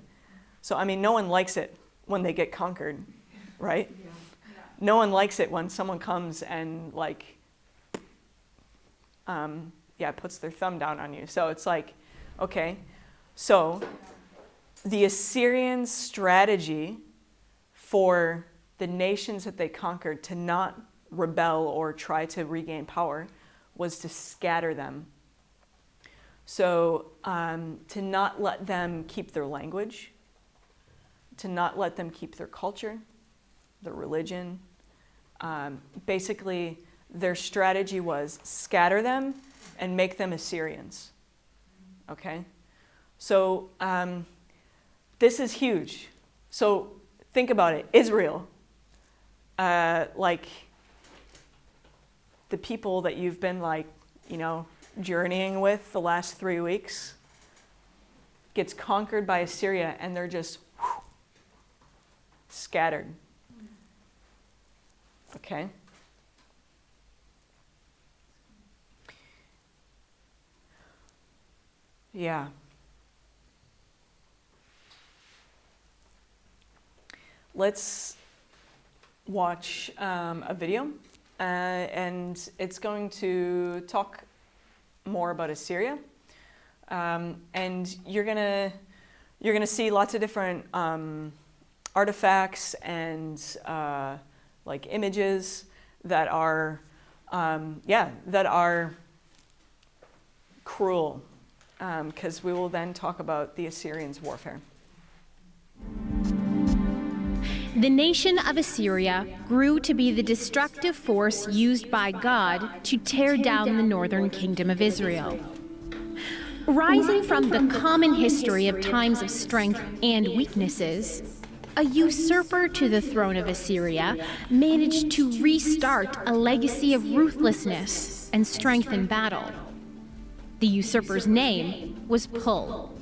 Speaker 1: So I mean, no one likes it when they get conquered, right?
Speaker 8: Yeah.
Speaker 1: No one likes it when someone comes and like, puts their thumb down on you. So it's like, okay, so the Assyrian strategy for the nations that they conquered to not rebel or try to regain power was to scatter them. So to not let them keep their language, to not let them keep their culture, their religion. Basically, their strategy was scatter them and make them Assyrians. Okay? So this is huge. So think about it. Israel, like the people that you've been like, journeying with the last 3 weeks, gets conquered by Assyria and they're just scattered. Okay? Yeah. Let's watch a video, and it's going to talk more about Assyria, and you're gonna see lots of different artifacts and like images that are cruel, because we will then talk about the Assyrians' warfare.
Speaker 12: The nation of Assyria grew to be the destructive force used by God to tear down the northern kingdom of Israel. Rising from the common history of times of strength and weaknesses, a usurper to the throne of Assyria managed to restart a legacy of ruthlessness and strength in battle. The usurper's name was Pul.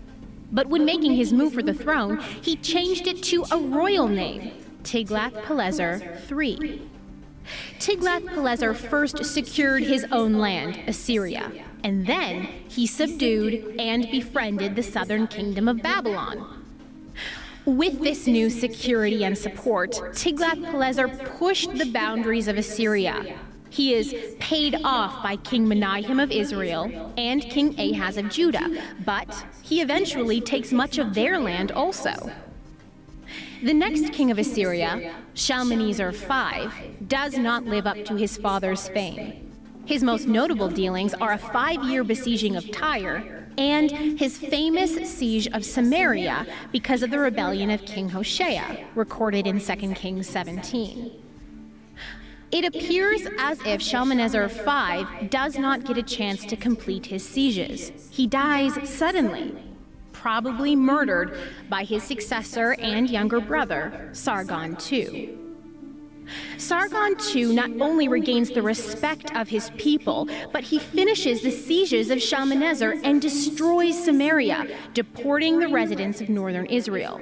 Speaker 12: But when making his move for the throne, he changed it to a royal name, Tiglath-Pileser III. Tiglath-Pileser first secured his own land, Assyria, and then he subdued and befriended the southern kingdom of Babylon. With this new security and support, Tiglath-Pileser pushed the boundaries of Assyria. He is paid off by King Menahem of Israel and King Ahaz of Judah, but he eventually takes much of their land also. The next king of Assyria, Shalmaneser V, does not live up to his father's fame. His most notable dealings are a 5-year besieging of Tyre and his famous siege of Samaria because of the rebellion of King Hoshea, recorded in 2 Kings 17. It appears as if Shalmaneser V does not get a chance to complete his sieges. He dies suddenly, probably murdered by his successor and younger brother, Sargon II. Sargon II not only regains the respect of his people, but he finishes the sieges of Shalmaneser and destroys Samaria, deporting the residents of northern Israel.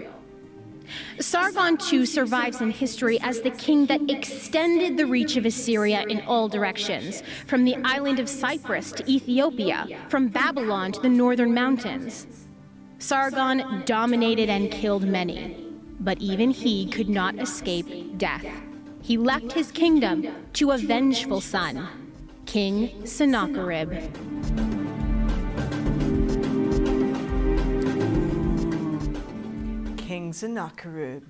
Speaker 12: Sargon II survives in history as the king that extended the reach of Assyria in all directions, from the island of Cyprus to Ethiopia, from Babylon to the northern mountains. Sargon dominated and killed many, but even he could not escape death. He left his kingdom to a vengeful son, King Sennacherib.
Speaker 1: King Sennacherib.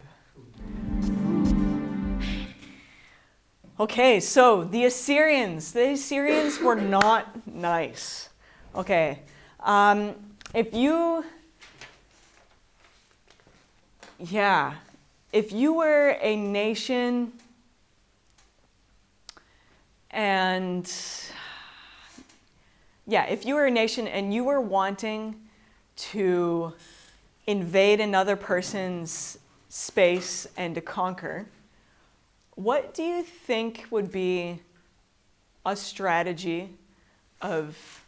Speaker 1: Okay, so the Assyrians were not nice. Okay, if you yeah, if you were a nation and if you were a nation and you were wanting to invade another person's space and to conquer, what do you think would be a strategy of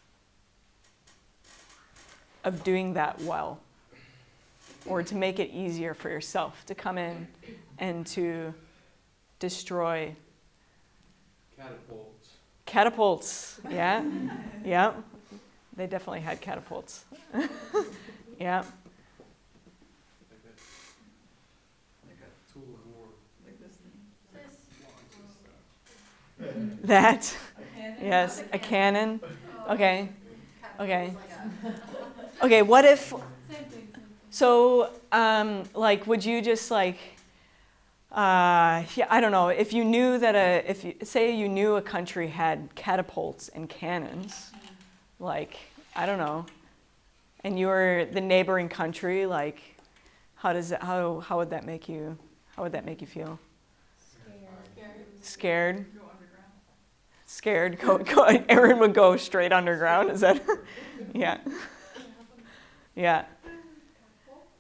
Speaker 1: doing that well? Or to make it easier for yourself to come in and to destroy?
Speaker 11: Catapults.
Speaker 1: Catapults, yeah. Yeah. They definitely had catapults. Yeah.
Speaker 11: Like a tool of war.
Speaker 7: Like this thing.
Speaker 1: That.
Speaker 7: A cannon?
Speaker 1: Yes, a cannon. Okay. Okay.
Speaker 7: Like
Speaker 1: Okay, what if,
Speaker 8: Same thing.
Speaker 1: so, like, would you just like, I don't know, if you knew that say you knew a country had catapults and cannons, like, I don't know, and you were the neighboring country, like, how would that make you feel? Scared?
Speaker 7: Go underground.
Speaker 1: Scared? Go, Aaron would go straight underground, is that? Yeah. Yeah.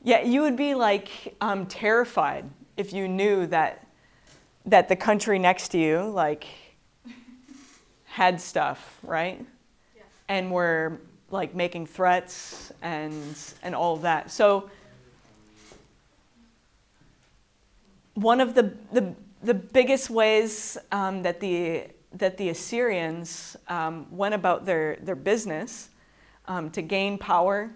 Speaker 1: Yeah, you would be like terrified if you knew that the country next to you like had stuff, right?
Speaker 7: Yeah.
Speaker 1: And were like making threats and all of that. So one of the biggest ways that the Assyrians went about their business to gain power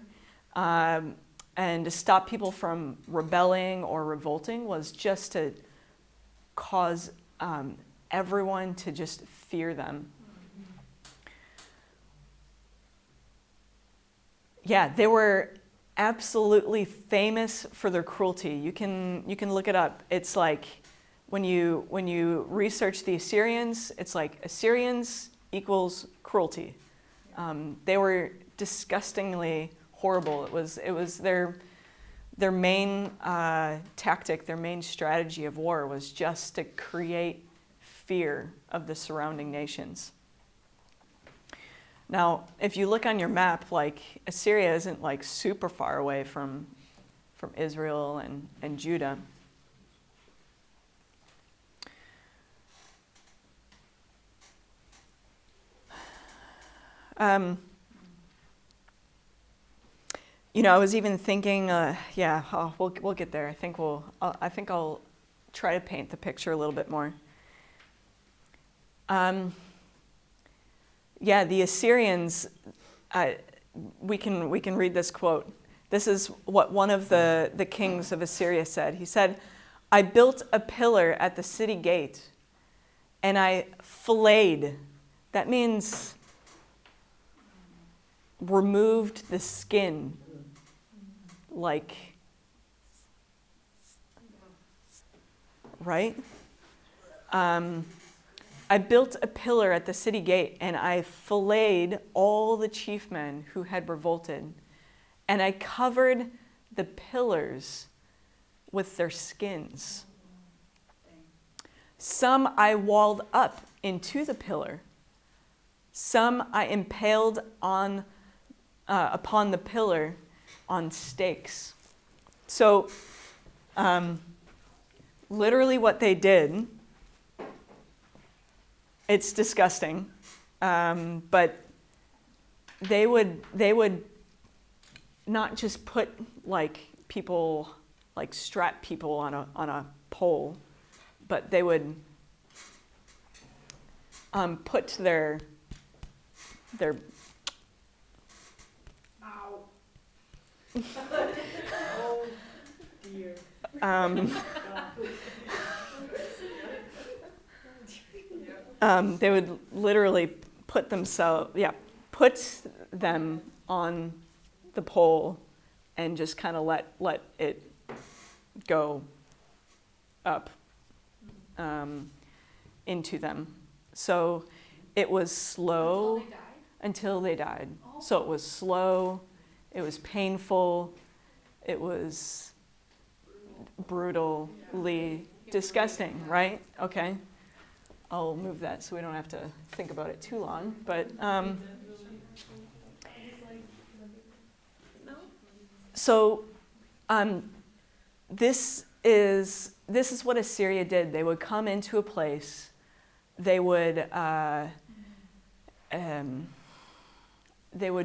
Speaker 1: and to stop people from rebelling or revolting was just to cause everyone to just fear them. Yeah, they were absolutely famous for their cruelty. You can look it up. It's like when you research the Assyrians, it's like Assyrians equals cruelty. They were disgustingly horrible. It was their main tactic, their main strategy of war was just to create fear of the surrounding nations. Now, if you look on your map, like Assyria isn't like super far away from Israel and Judah. I was even thinking, we'll get there. I think I'll try to paint the picture a little bit more. The Assyrians. We can read this quote. This is what one of the kings of Assyria said. He said, "I built a pillar at the city gate, and I filleted." That means removed the skin, like, right? I built a pillar at the city gate, and I filleted all the chief men who had revolted, and I covered the pillars with their skins. Some I walled up into the pillar. Some I impaled upon the pillar on stakes. So, literally what they did, it's disgusting, but they would not just put strap people on a pole, but they would put their
Speaker 4: Ow. Oh dear.
Speaker 1: They would literally put them on the pole and just kind of let it go up into them. So it was slow until they died. So it was slow, it was painful, it was brutally disgusting, right? Okay. I'll move that so we don't have to think about it too long. But so this is what Assyria did. They would come into a place. They would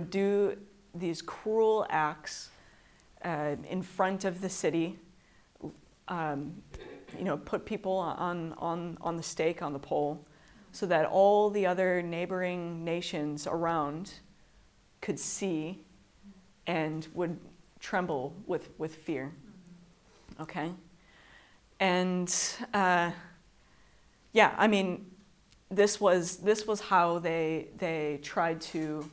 Speaker 1: do these cruel acts in front of the city. Put people on the stake, on the pole, so that all the other neighboring nations around could see and would tremble with fear. Okay? And this was how they tried to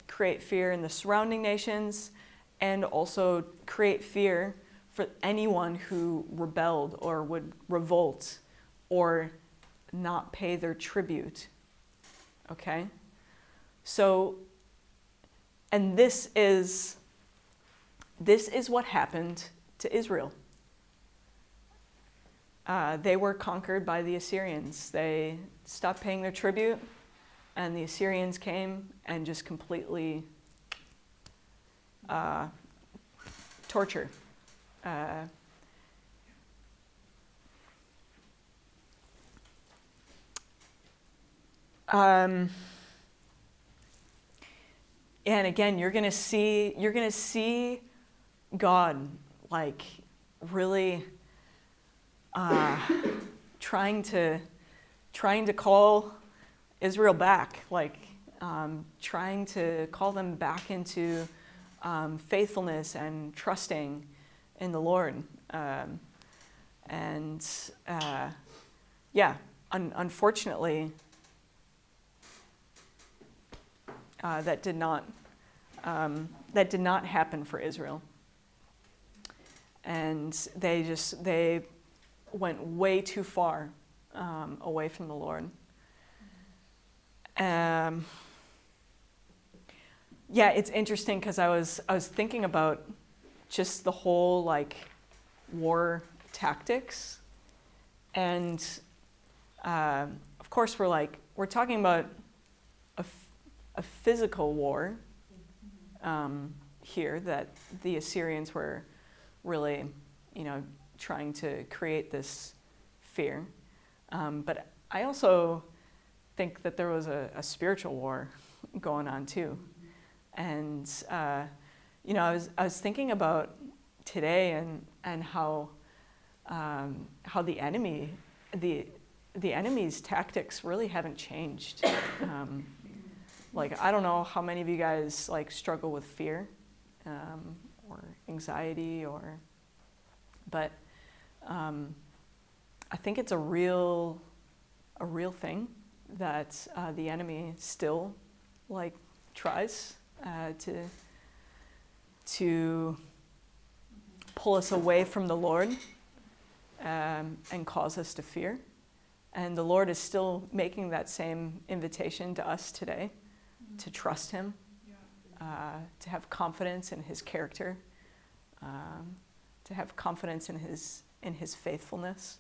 Speaker 1: create fear in the surrounding nations, and also create fear for anyone who rebelled or would revolt or not pay their tribute. Okay? So, and this is what happened to Israel. They were conquered by the Assyrians. They stopped paying their tribute, and the Assyrians came and just completely tortured. And again, you're gonna see God like really trying to call Israel back, like trying to call them back into faithfulness and trusting in the Lord. Unfortunately, that did not happen for Israel. And they went way too far away from the Lord. It's interesting because I was thinking about just the whole like war tactics, and of course we're talking about a physical war here, that the Assyrians were really, trying to create this fear. But I also think that there was a spiritual war going on too. And, I was thinking about today and how the enemy's tactics really haven't changed. I don't know how many of you guys struggle with fear or anxiety, but I think it's a real thing that the enemy still tries to pull us away from the Lord and cause us to fear. And the Lord is still making that same invitation to us today, to trust Him, to have confidence in His character, to have confidence in His faithfulness.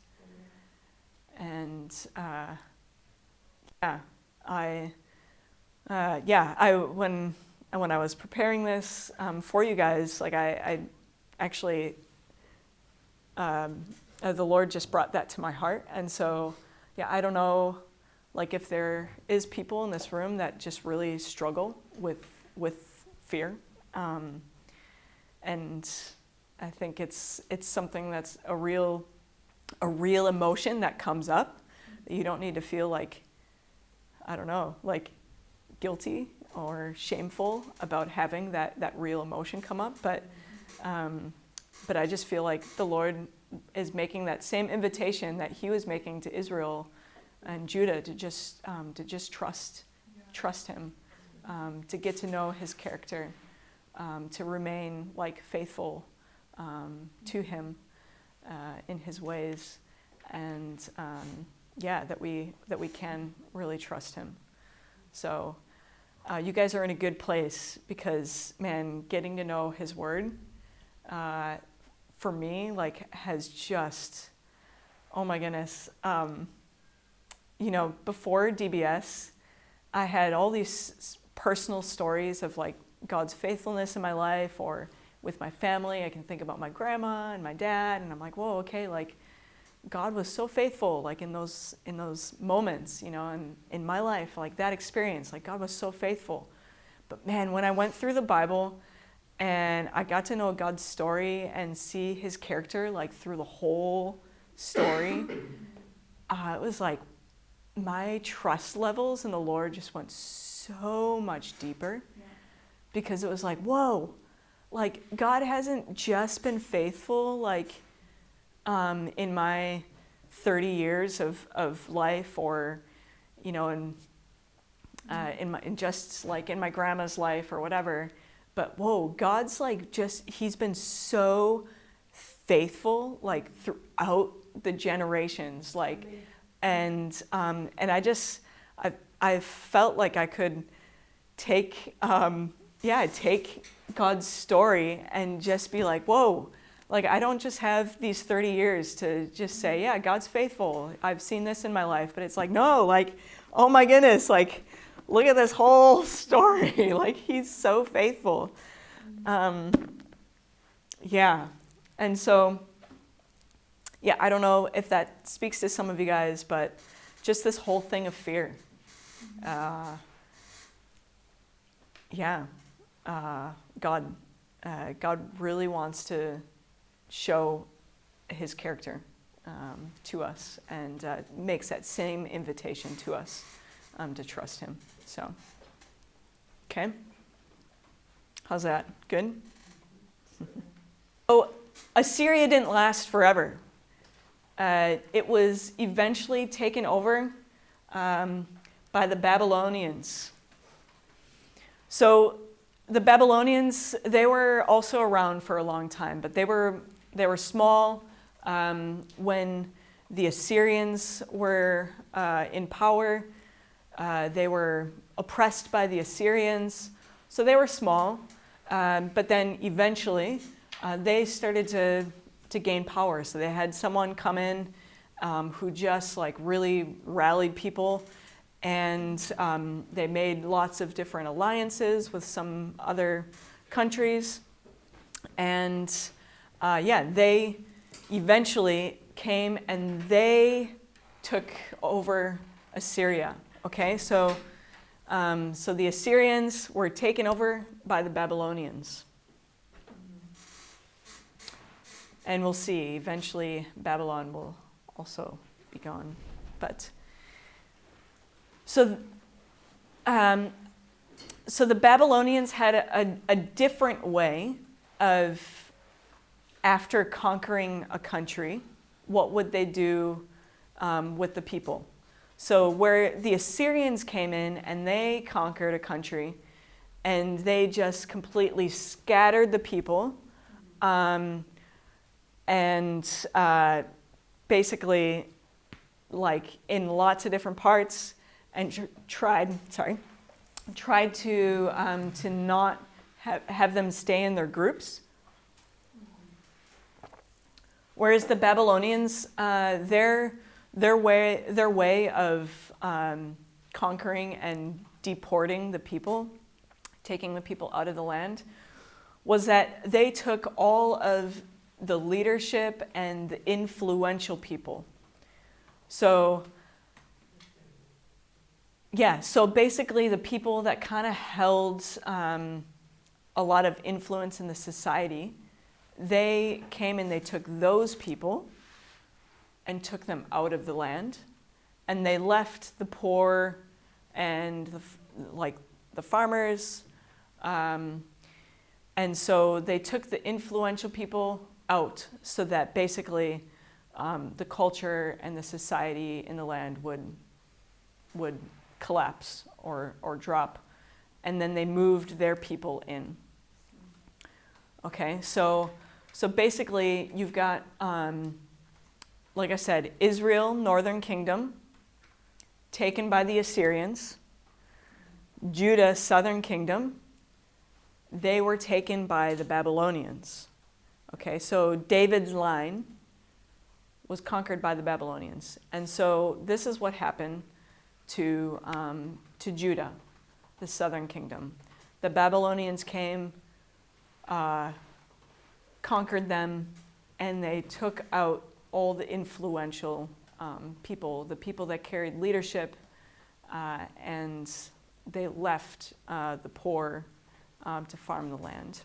Speaker 1: And when I was preparing this for you guys, I actually the Lord just brought that to my heart. And so I don't know if there is people in this room that just really struggle with fear, and I think it's something that's a real emotion that comes up. You don't need to feel guilty or shameful about having that real emotion come up, but I just feel like the Lord is making that same invitation that He was making to Israel and Judah to just trust Him, to get to know His character, to remain faithful to Him in His ways, and that we can really trust Him. So you guys are in a good place, because getting to know His Word for me, like, has just, oh my goodness. You know, before DBS, I had all these personal stories of like God's faithfulness in my life, or with my family. I can think about my grandma and my dad, and I'm like, whoa, okay, like God was so faithful, like in those moments, you know, and in my life, like that experience, like God was so faithful. But man, when I went through the Bible and I got to know God's story and see his character like through the whole story, it was like my trust levels in the Lord just went so much deeper, because it was like, whoa, like God hasn't just been faithful like in my 30 years of life, or you know, in just like in my grandma's life or whatever, but whoa, God's like he's been so faithful like throughout the generations, like, and I felt like I could take take God's story and just be like, whoa, like I don't just have these 30 years to just say, yeah, God's faithful, I've seen this in my life, but it's like, no, like, oh my goodness, like look at this whole story, like he's so faithful. And so I don't know if that speaks to some of you guys, but just this whole thing of fear. God really wants to show his character to us, and makes that same invitation to us to trust him. So, okay. How's that? Good? So, Assyria didn't last forever. It was eventually taken over by the Babylonians. So the Babylonians, they were also around for a long time, but they were small when the Assyrians were in power. They were oppressed by the Assyrians, so they were small. But then eventually, they started to gain power. So they had someone come in who just like really rallied people, and they made lots of different alliances with some other countries. And they eventually came and they took over Assyria. Okay, so the Assyrians were taken over by the Babylonians. And we'll see, eventually Babylon will also be gone. But so the Babylonians had a different way of, after conquering a country, what would they do with the people? So where the Assyrians came in and they conquered a country, and they just completely scattered the people, and basically, like in lots of different parts, and tried to not have them stay in their groups. Whereas the Babylonians, their way of conquering and deporting the people, taking the people out of the land, was that they took all of the leadership and the influential people. So basically the people that kind of held a lot of influence in the society, they came and they took those people and took them out of the land, and they left the poor and the farmers, and so they took the influential people out, so that basically the culture and the society in the land would collapse or drop, and then they moved their people in. Okay, so basically you've got, like I said, Israel, northern kingdom, taken by the Assyrians. Judah, southern kingdom, they were taken by the Babylonians. Okay, so David's line was conquered by the Babylonians. And so this is what happened to Judah, the southern kingdom. The Babylonians came, conquered them, and they took out all the influential people, the people that carried leadership, and they left the poor to farm the land.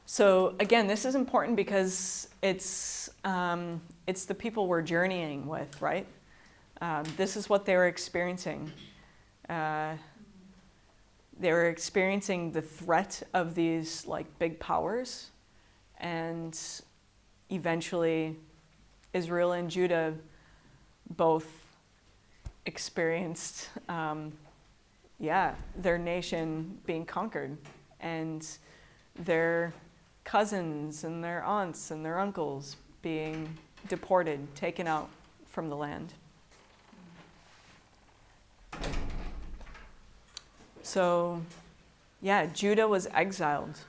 Speaker 1: So again, this is important because it's the people we're journeying with, right? This is what they were experiencing. They were experiencing the threat of these like big powers, and eventually Israel and Judah both experienced their nation being conquered, and their cousins and their aunts and their uncles being deported, taken out from the land. So, yeah, Judah was exiled.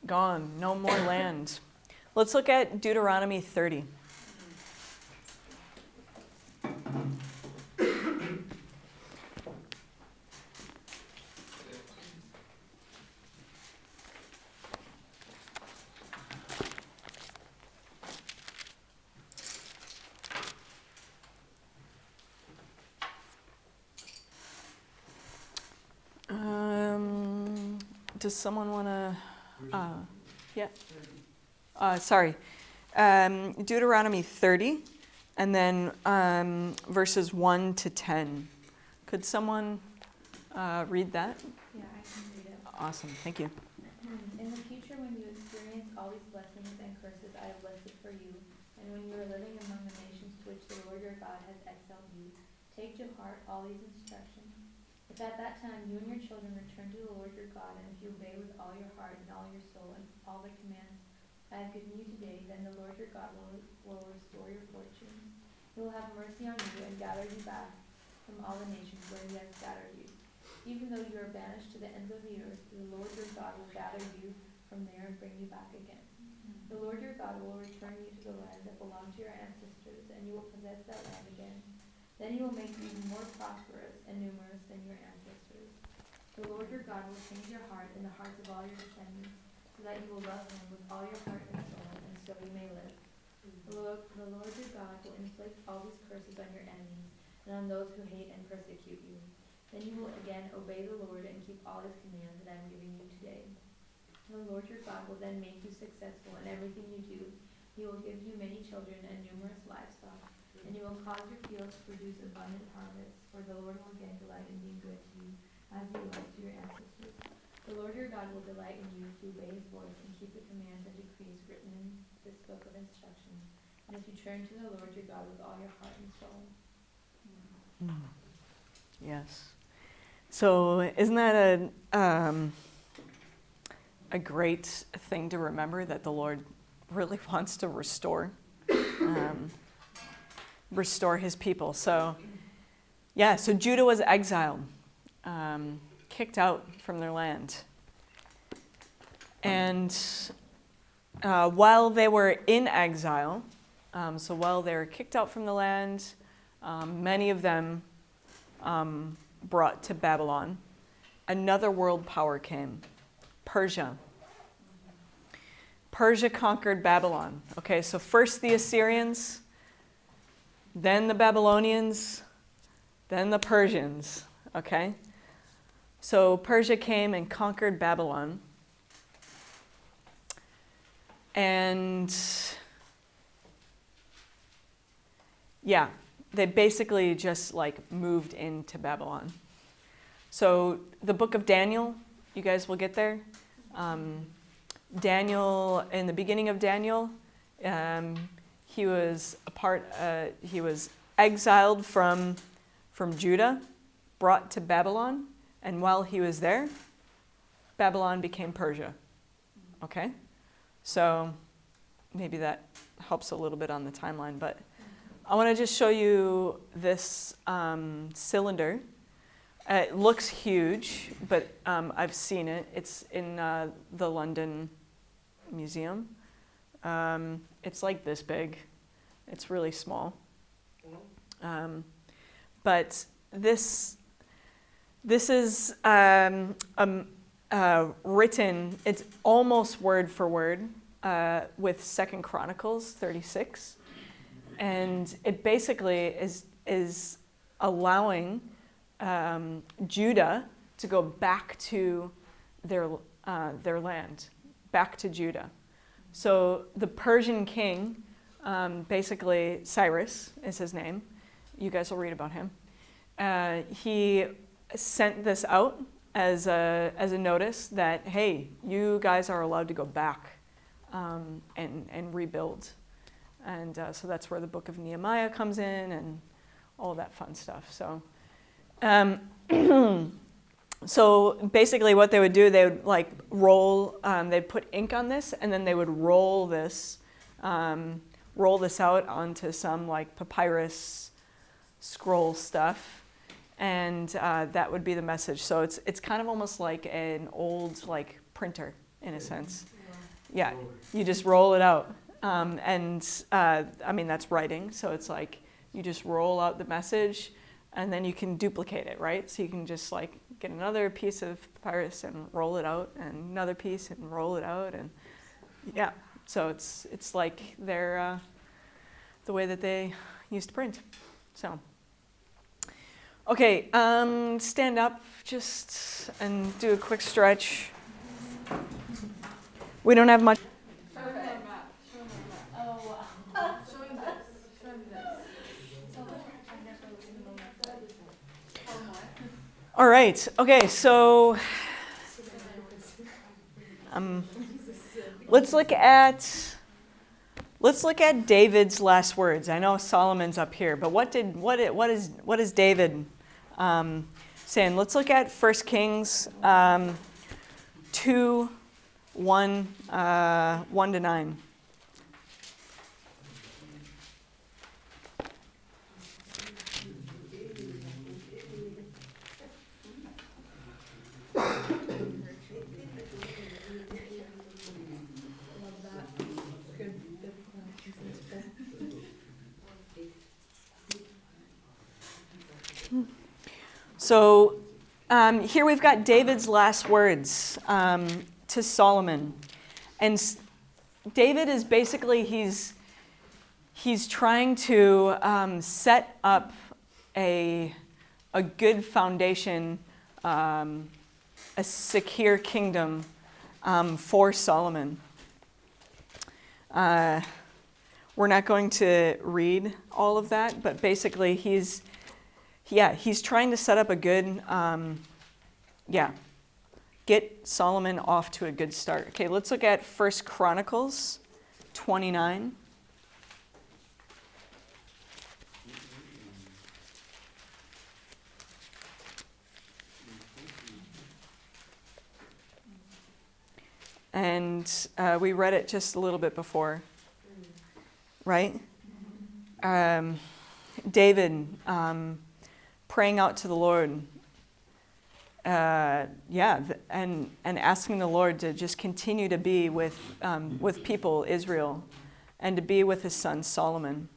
Speaker 1: Gone, no more land. Let's look at Deuteronomy 30. Does someone want to? Deuteronomy 30, and then verses 1 to 10. Could someone read that?
Speaker 2: Yeah, I can read it.
Speaker 1: Awesome, thank you.
Speaker 2: In the future, when you experience all these blessings and curses I have listed for you, and when you are living among the nations to which the Lord your God has exiled you, take to heart all these instructions. If at that time you and your children return to the Lord your God, and if you obey with all your heart and all your soul and all the commands I have given you today, then the Lord your God will restore your fortunes. He will have mercy on you and gather you back from all the nations where he has scattered you. Even though you are banished to the ends of the earth, the Lord your God will gather you from there and bring you back again. The Lord your God will return you to the land that belonged to your ancestors, and you will possess that land again. Then he will make you even more prosperous and numerous than your ancestors. The Lord your God will change your heart and the hearts of all your descendants, so that you will love him with all your heart and soul, and so you may live. The Lord your God will inflict all these curses on your enemies and on those who hate and persecute you. Then you will again obey the Lord and keep all his commands that I am giving you today. The Lord your God will then make you successful in everything you do. He will give you many children and numerous livestock, and you will cause your fields to produce abundant harvests, for the Lord will again delight in being good to you, as he was to your ancestors. The Lord your God will delight in you if you obey his voice and keep the commands and decrees written in this book of instructions, and if you turn to the Lord your God with all your heart and soul.
Speaker 1: Yes. So isn't that a great thing to remember, that the Lord really wants to restore his people? So, so Judah was exiled, kicked out from their land. And while they were in exile, so while they were kicked out from the land, many of them brought to Babylon. Another world power came, Persia. Persia conquered Babylon. Okay, so first the Assyrians, then the Babylonians, then the Persians. Okay, so Persia came and conquered Babylon. And they basically just like moved into Babylon. So the book of Daniel, you guys will get there. Daniel, in the beginning of Daniel, he was exiled from Judah, brought to Babylon, and while he was there, Babylon became Persia. Okay? So maybe that helps a little bit on the timeline. But I want to just show you this cylinder. It looks huge, but I've seen it. It's in the London Museum. It's like this big. It's really small. But this is written, it's almost word for word with 2 Chronicles 36. And it basically is allowing Judah to go back to their land, back to Judah. So the Persian king, basically Cyrus is his name. You guys will read about him. He sent this out as a notice that, hey, you guys are allowed to go back and rebuild. And so that's where the book of Nehemiah comes in and all that fun stuff. So, so basically what they would do, they would like roll, they'd put ink on this, and then they would roll this out onto some like papyrus scroll stuff, and that would be the message. So it's kind of almost like an old like printer in a sense. Yeah, you just roll it out. I mean, that's writing, so it's like you just roll out the message and then you can duplicate it, right? So you can just like get another piece of papyrus and roll it out, and another piece and roll it out, and yeah. So it's like their the way that they used to print. So okay, stand up just and do a quick stretch. We don't have much. All right. Okay. So let's look at David's last words. I know Solomon's up here, but what is David saying? Let's look at 1 Kings 2, 1 to 9. So here we've got David's last words to Solomon. And David is basically, he's trying to set up a good foundation, a secure kingdom for Solomon. We're not going to read all of that, but basically he's trying to set up a good, get Solomon off to a good start. Okay, let's look at 1 Chronicles 29. And we read it just a little bit before, right? David praying out to the Lord, and asking the Lord to just continue to be with people, Israel, and to be with his son Solomon.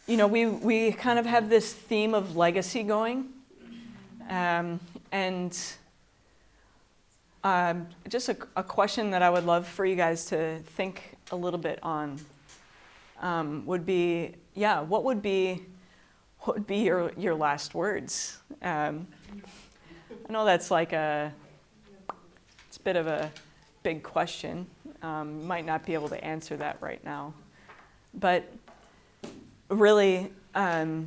Speaker 1: You know, we kind of have this theme of legacy going, and just a question that I would love for you guys to think a little bit on would be, what would be your last words? I know that's like it's a bit of a big question. You might not be able to answer that right now, but really, how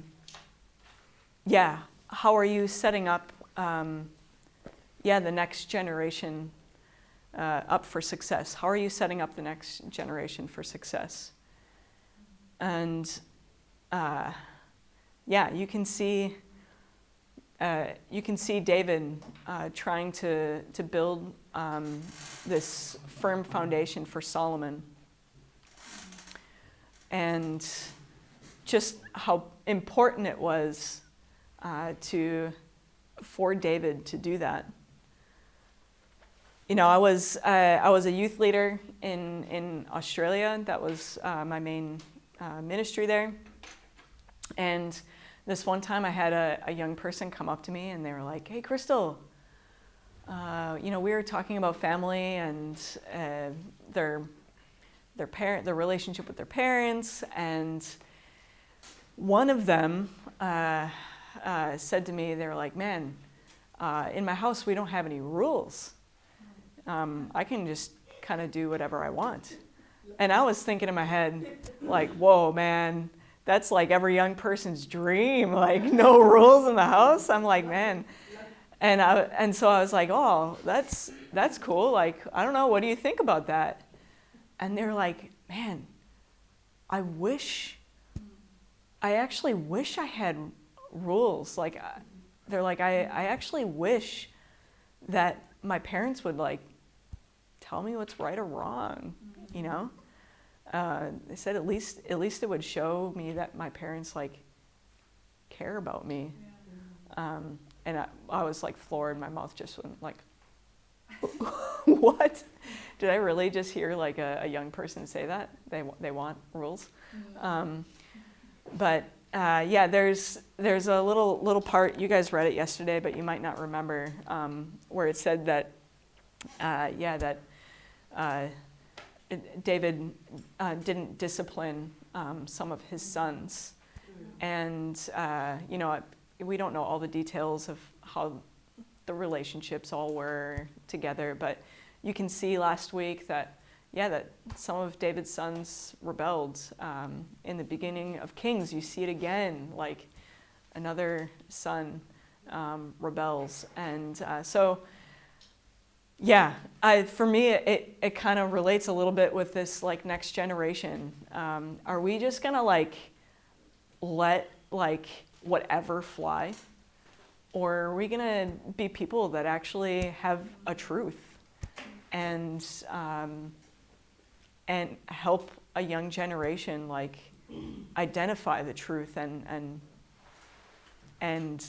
Speaker 1: are you setting up, the next generation up for success? How are you setting up the next generation for success? And, you can see you can see David trying to build this firm foundation for Solomon. And just how important it was for David to do that. You know, I was a youth leader in Australia. That was my main ministry there. And this one time I had a young person come up to me and they were like, "Hey, Krystal, you know, we were talking about family and their relationship with their parents, and one of them said to me, they were like, man, in my house we don't have any rules. I can just kind of do whatever I want." And I was thinking in my head, like, whoa, man, that's like every young person's dream, like no rules in the house. I'm like, man. And so I was like, oh, that's cool. Like, I don't know, what do you think about that? And they're like, man, I actually wish I had rules. Like, they're like, I actually wish that my parents would like tell me what's right or wrong, you know? They said at least it would show me that my parents like care about me. And I was like floored. My mouth just went like, what? Did I really just hear like a young person say that? They want rules? But yeah, there's a little part, you guys read it yesterday, but you might not remember, where it said that, David didn't discipline some of his sons. And, you know, we don't know all the details of how the relationships all were together, but you can see last week that, that some of David's sons rebelled. In the beginning of Kings, you see it again, like another son rebels. And for me, it kind of relates a little bit with this like next generation. Are we just gonna like let like whatever fly? Or are we gonna be people that actually have a truth and help a young generation like identify the truth and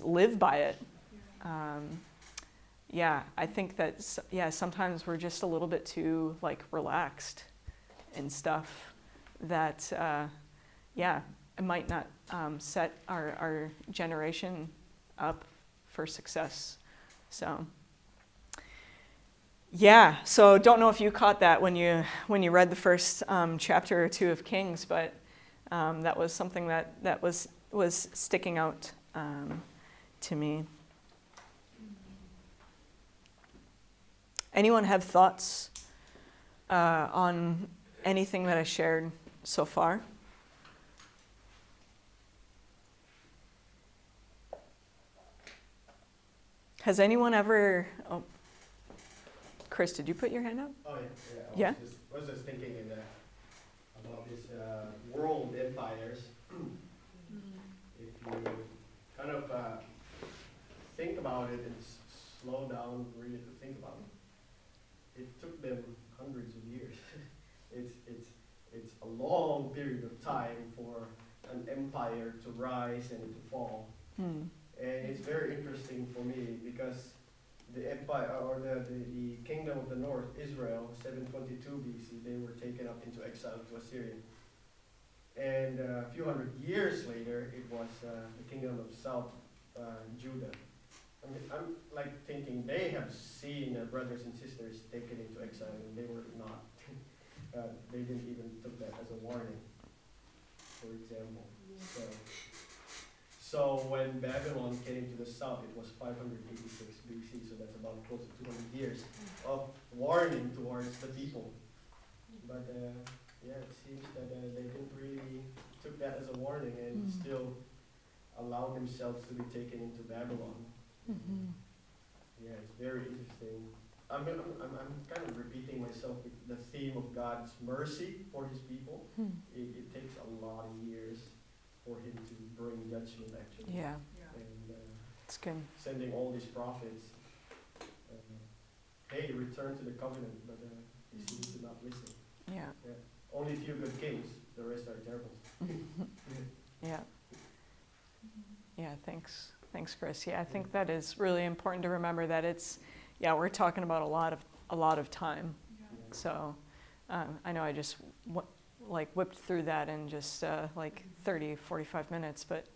Speaker 1: live by it? I think that sometimes we're just a little bit too like relaxed and stuff that it might not set our generation up for success. So don't know if you caught that when you read the first chapter or two of Kings, but that was something that was sticking out to me. Anyone have thoughts on anything that I shared so far? Has anyone ever... Oh, Chris, did you put your hand up?
Speaker 3: Oh, yeah. I was just thinking about these world empires. If you kind of think about it and slow down really to think about it, it took them hundreds of years. It's a long period of time for an empire to rise and to fall. And it's very interesting for me because the empire, or the kingdom of the north, Israel, 722 BC, they were taken up into exile to Assyria. And a few hundred years later, it was the kingdom of south, Judah. I mean, I'm like thinking they have seen their brothers and sisters taken into exile, and they were not. They didn't even took that as a warning, for example. So when Babylon came to the south, it was 586 BC, so that's about close to 200 years of warning towards the people. But it seems that they didn't really took that as a warning and still allowed themselves to be taken into Babylon. Yeah, it's very interesting. I'm kind of repeating myself with the theme of God's mercy for his people. It takes a lot of years for him to bring judgment, actually.
Speaker 1: Yeah.
Speaker 3: And
Speaker 1: It's good.
Speaker 3: sending all these prophets. Hey, return to the covenant, but they seem to not listen.
Speaker 1: Yeah.
Speaker 3: Only a few good kings, the rest are terrible.
Speaker 1: Yeah. Yeah, thanks. Thanks, Chris. Yeah, I think that is really important to remember that it's, we're talking about a lot of time.
Speaker 8: Yeah.
Speaker 1: So I know I just whipped through that in just 30, 45 minutes, but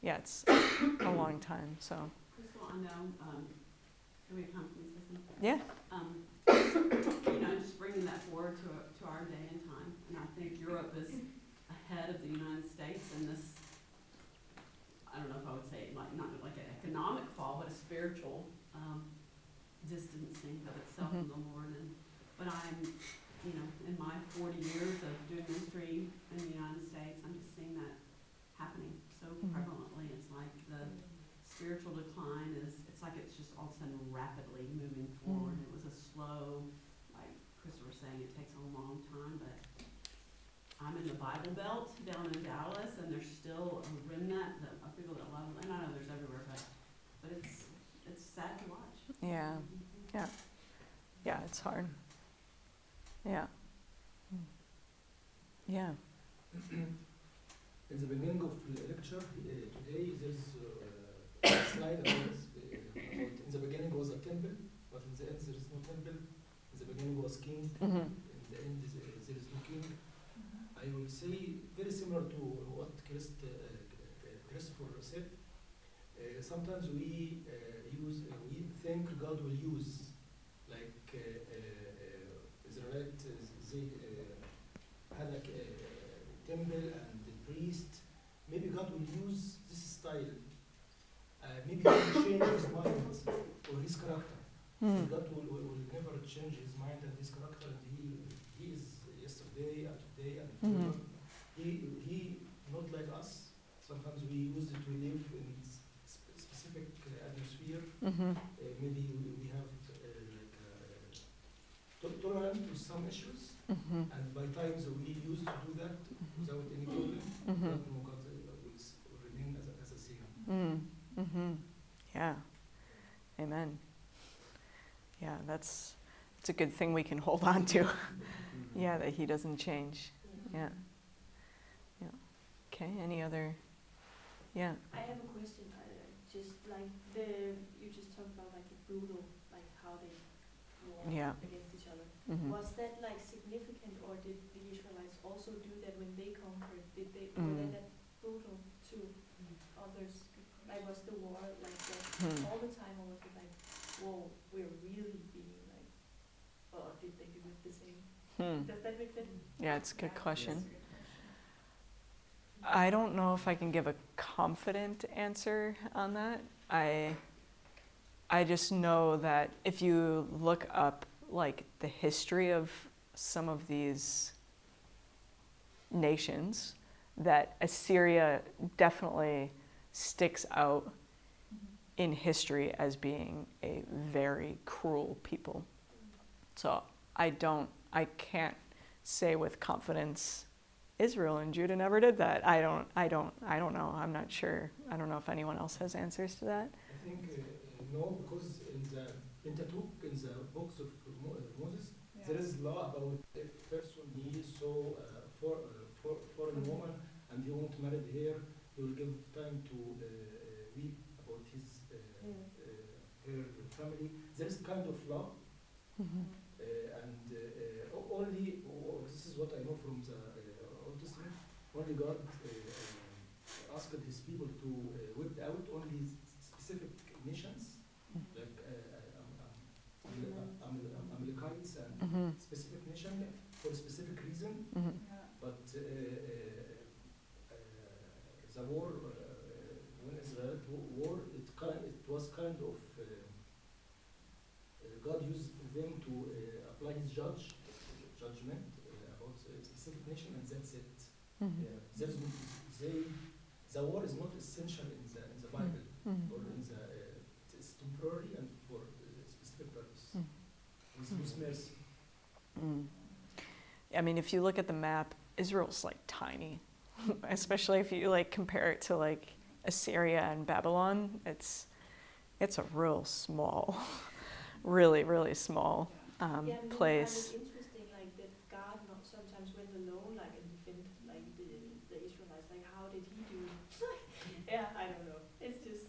Speaker 1: yeah, it's a long time, so.
Speaker 5: Krystal, I know, can we come from this?
Speaker 1: Yeah.
Speaker 5: Just bringing that forward to our day and time, and I think Europe is ahead of the United States in this, I don't know if I would say not like an economic fall, but a spiritual distancing of itself from the Lord. But I'm, in my 40 years of doing ministry in the United States, I'm just seeing that happening so prevalently. It's like the spiritual decline it's like it's just all of a sudden rapidly moving forward. It was a slow, like Krystal was saying, it takes a long time, but I'm in the Bible Belt down in Dallas, and there's still a remnant that I feel that a lot of, and I know there's everywhere, but it's sad to watch.
Speaker 1: Yeah. Yeah. Yeah, it's hard. Yeah. Yeah.
Speaker 10: In the beginning of the lecture today, there's a slide about in the beginning was a temple, but in the end there is no temple. In the beginning was king. In the end there is no king. I will say very similar to what Christopher said. Sometimes we think God will use like Israelite. They had a temple and the priest. Maybe God will use this style. Maybe he will change his mind or his character. God will never change his mind and his character, and he is yesterday and today and forever. He not like us. Sometimes we use it to live in specific atmosphere. Maybe we have tolerant with some issues, and by times we used to do that without any problem. But no, God will remain as a same.
Speaker 1: Yeah. Amen. Yeah, it's a good thing we can hold on to. Yeah, that he doesn't change. Yeah. Yeah. Okay, any other? Yeah.
Speaker 2: I have a question. Just like you just talked about like the brutal, like how they war against each other. Was that like significant, or did the Israelites also do that when they conquered? Were they that brutal to others? Like, was the war like that all the time, or was it like, whoa, we're really being like, or did they do it the same? Does that make sense?
Speaker 1: Yeah, it's a good question. I don't know if I can give a confident answer on that. I just know that if you look up like the history of some of these nations, that Assyria definitely sticks out in history as being a very cruel people. So I can't say with confidence Israel and Judah never did that. I don't know. I'm not sure. I don't know if anyone else has answers to that.
Speaker 10: I think no, because in the Pentateuch, in the books of Moses, there is law about if person he saw foreign woman and he won't marry her, he will give time to weep about his her family. There is kind of law, and only this is what I know from the Old Testament. Only God asked his people to whip out only specific nations, like Amalekites and specific nation for a specific reason. But the war, when Israel war, it was kind of God used them to apply his judgment about a specific nation, and that's it. The war is not essential in the Bible, or in the it's temporary and for a specific purpose. With mercy.
Speaker 1: I mean, if you look at the map, Israel's like tiny, especially if you like compare it to like Assyria and Babylon. It's it's a real small, really, really small place.
Speaker 13: It's interesting, like that God not sometimes went alone, like and defend like the Israelites. Like how did he do it? Yeah, I don't know. It's just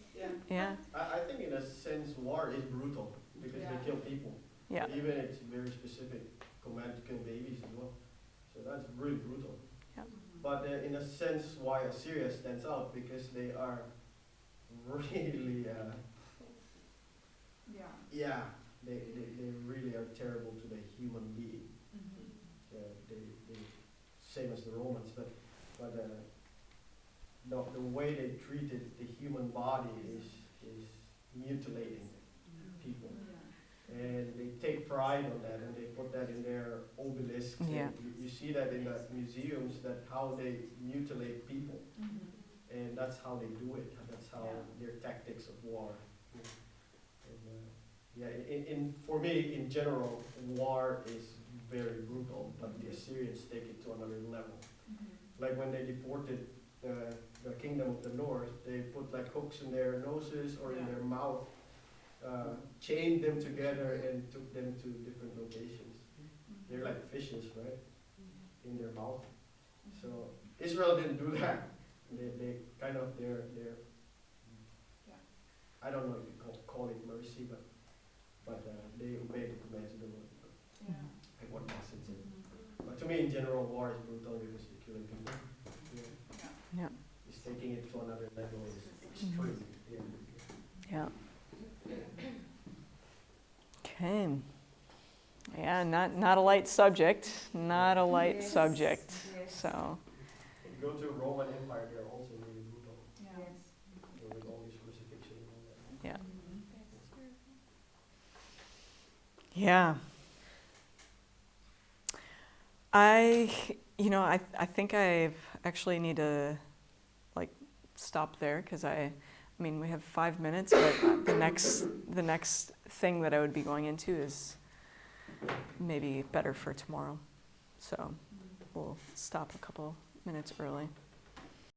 Speaker 1: Yeah.
Speaker 3: I think in a sense war is brutal because they kill people.
Speaker 1: Yeah.
Speaker 3: Even it's very specific command to kill babies as well. So that's really brutal.
Speaker 1: Yeah.
Speaker 3: But in a sense, why Assyria stands out because they are really, they really are terrible to the human being. They same as the Romans, but the way they treated the human body is mutilating people. And they take pride on that, and they put that in their obelisks.
Speaker 1: Yeah.
Speaker 3: You see that in the museums, that how they mutilate people, and that's how they do it. That's how their tactics of war. And, for me, in general, war is very brutal, but the Assyrians take it to another level. Like when they deported the kingdom of the north, they put like hooks in their noses or in their mouth. Chained them together and took them to different locations. They're like fishes, right? In their mouth. So Israel didn't do that. They kind of their I don't know if you call it mercy, but they obeyed the commands of the Lord. And what essence it. But to me, in general, war is brutal because you're killing people.
Speaker 1: Yeah.
Speaker 3: It's taking it to another level. It's extreme.
Speaker 1: Yeah. Okay. Yeah, not a light subject. Not a light subject. So.
Speaker 3: If you go to the Roman Empire, they're also really brutal. With all these crucifixion and all that.
Speaker 1: Yeah. Yeah. I think I actually need to stop there because we have 5 minutes, but the next thing that I would be going into is maybe better for tomorrow. So we'll stop a couple minutes early.